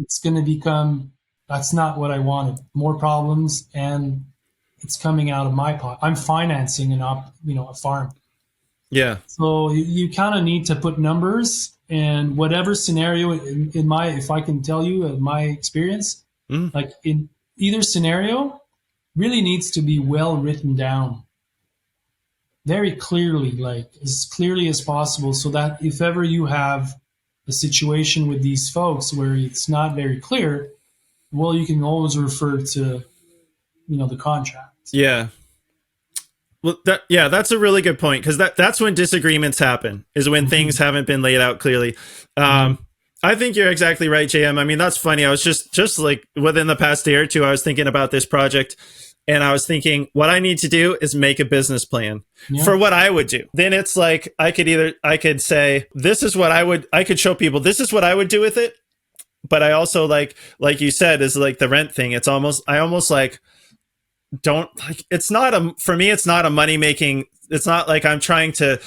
Speaker 1: It's going to become, that's not what I wanted. More problems, and it's coming out of my pocket. I'm financing a farm.
Speaker 2: Yeah.
Speaker 1: So you kind of need to put numbers, and whatever scenario if I can tell you my experience, like in either scenario, really needs to be well written down very clearly, like as clearly as possible, so that if ever you have a situation with these folks where it's not very clear, well, you can always refer to, the contract.
Speaker 2: Yeah. Well, that's a really good point, because that's when disagreements happen, is when things haven't been laid out clearly. I think you're exactly right, JM. I mean, that's funny. I was just like within the past day or two, I was thinking about this project, and I was thinking what I need to do is make a business plan for what I would do. Then it's like, I could say, this is what I could show people, this is what I would do with it. But I also like you said, is like the rent thing. It's almost, I almost like, don't like, it's not for me, it's not a money making, it's not like I'm trying to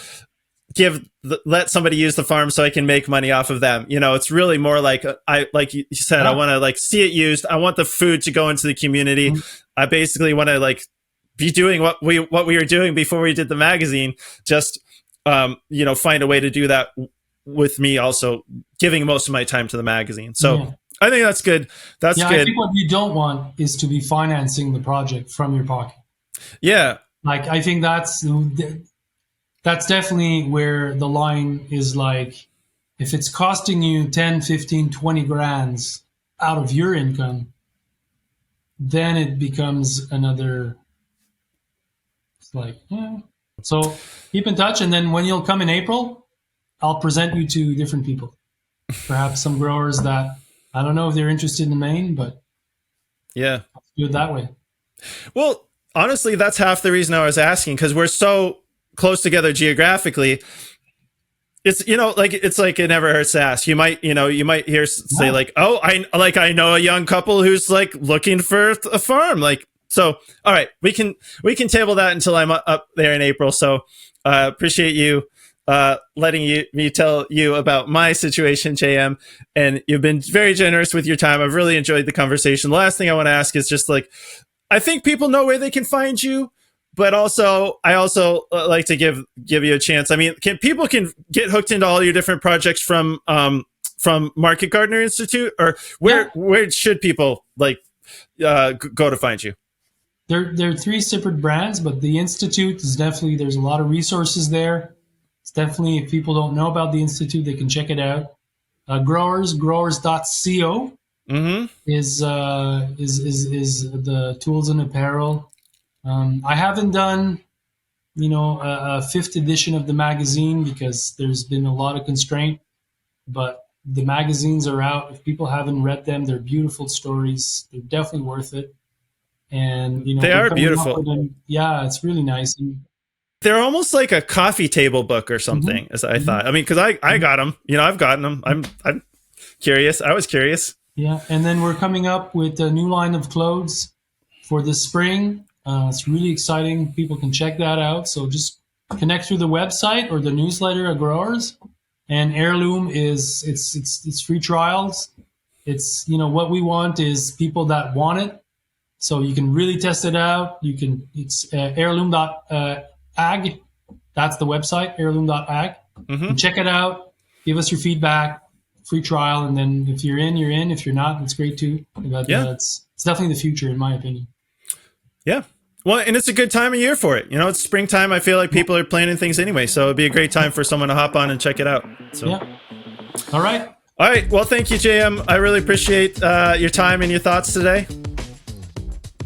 Speaker 2: let somebody use the farm so I can make money off of them. It's really more like, like you said, I want to like see it used. I want the food to go into the community. I basically want to like be doing what we were doing before we did the magazine, just, find a way to do that with me also giving most of my time to the magazine. So I think that's good. That's good.
Speaker 1: I think what you don't want is to be financing the project from your pocket.
Speaker 2: Yeah.
Speaker 1: Like, I think that's definitely where the line is. Like, if it's costing you 10, 15, 20 grand out of your income, then it becomes another, it's like, So keep in touch. And then when you'll come in April, I'll present you to different people. Perhaps some growers that, I don't know if they're interested in Maine, but
Speaker 2: yeah,
Speaker 1: let's do it that way.
Speaker 2: Well, honestly, that's half the reason I was asking, because we're so close together geographically. It's, it's like it never hurts to ask. You might hear say like, oh, I know a young couple who's like looking for a farm. Like, so, all right, we can table that until I'm up there in April. So, appreciate you letting me tell you about my situation, JM, and you've been very generous with your time. I've really enjoyed the conversation. The last thing I want to ask is just like, I think people know where they can find you, but also I like to give you a chance. I mean, people get hooked into all your different projects from Market Gardener Institute, or where should people like go to find you?
Speaker 1: There are three separate brands, but the Institute is definitely, there's a lot of resources there. It's definitely, if people don't know about the Institute, they can check it out. Growers.co is the tools and apparel. I haven't done, a fifth edition of the magazine because there's been a lot of constraint, but the magazines are out. If people haven't read them, they're beautiful stories. They're definitely worth it. And,
Speaker 2: they are beautiful.
Speaker 1: Yeah, it's really nice.
Speaker 2: They're almost like a coffee table book or something, as I thought. I mean, because I got them, I've gotten them. I'm curious. I was curious.
Speaker 1: Yeah. And then we're coming up with a new line of clothes for the spring. It's really exciting. People can check that out. So just connect through the website or the newsletter of growers. And Heirloom it's free trials. It's, what we want is people that want it. So you can really test it out. It's heirloom.ag. That's the website, heirloom.ag. Mm-hmm. Check it out. Give us your feedback. Free trial, and then if you're in, you're in. If you're not, it's great too. But it's definitely the future, in my opinion.
Speaker 2: Yeah. Well, and it's a good time of year for it. It's springtime. I feel like people are planning things anyway, so it'd be a great time for someone to hop on and check it out. So. Yeah.
Speaker 1: All right.
Speaker 2: Well, thank you, JM. I really appreciate your time and your thoughts today.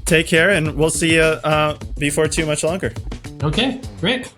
Speaker 2: Take care, and we'll see you before too much longer.
Speaker 1: Okay, great.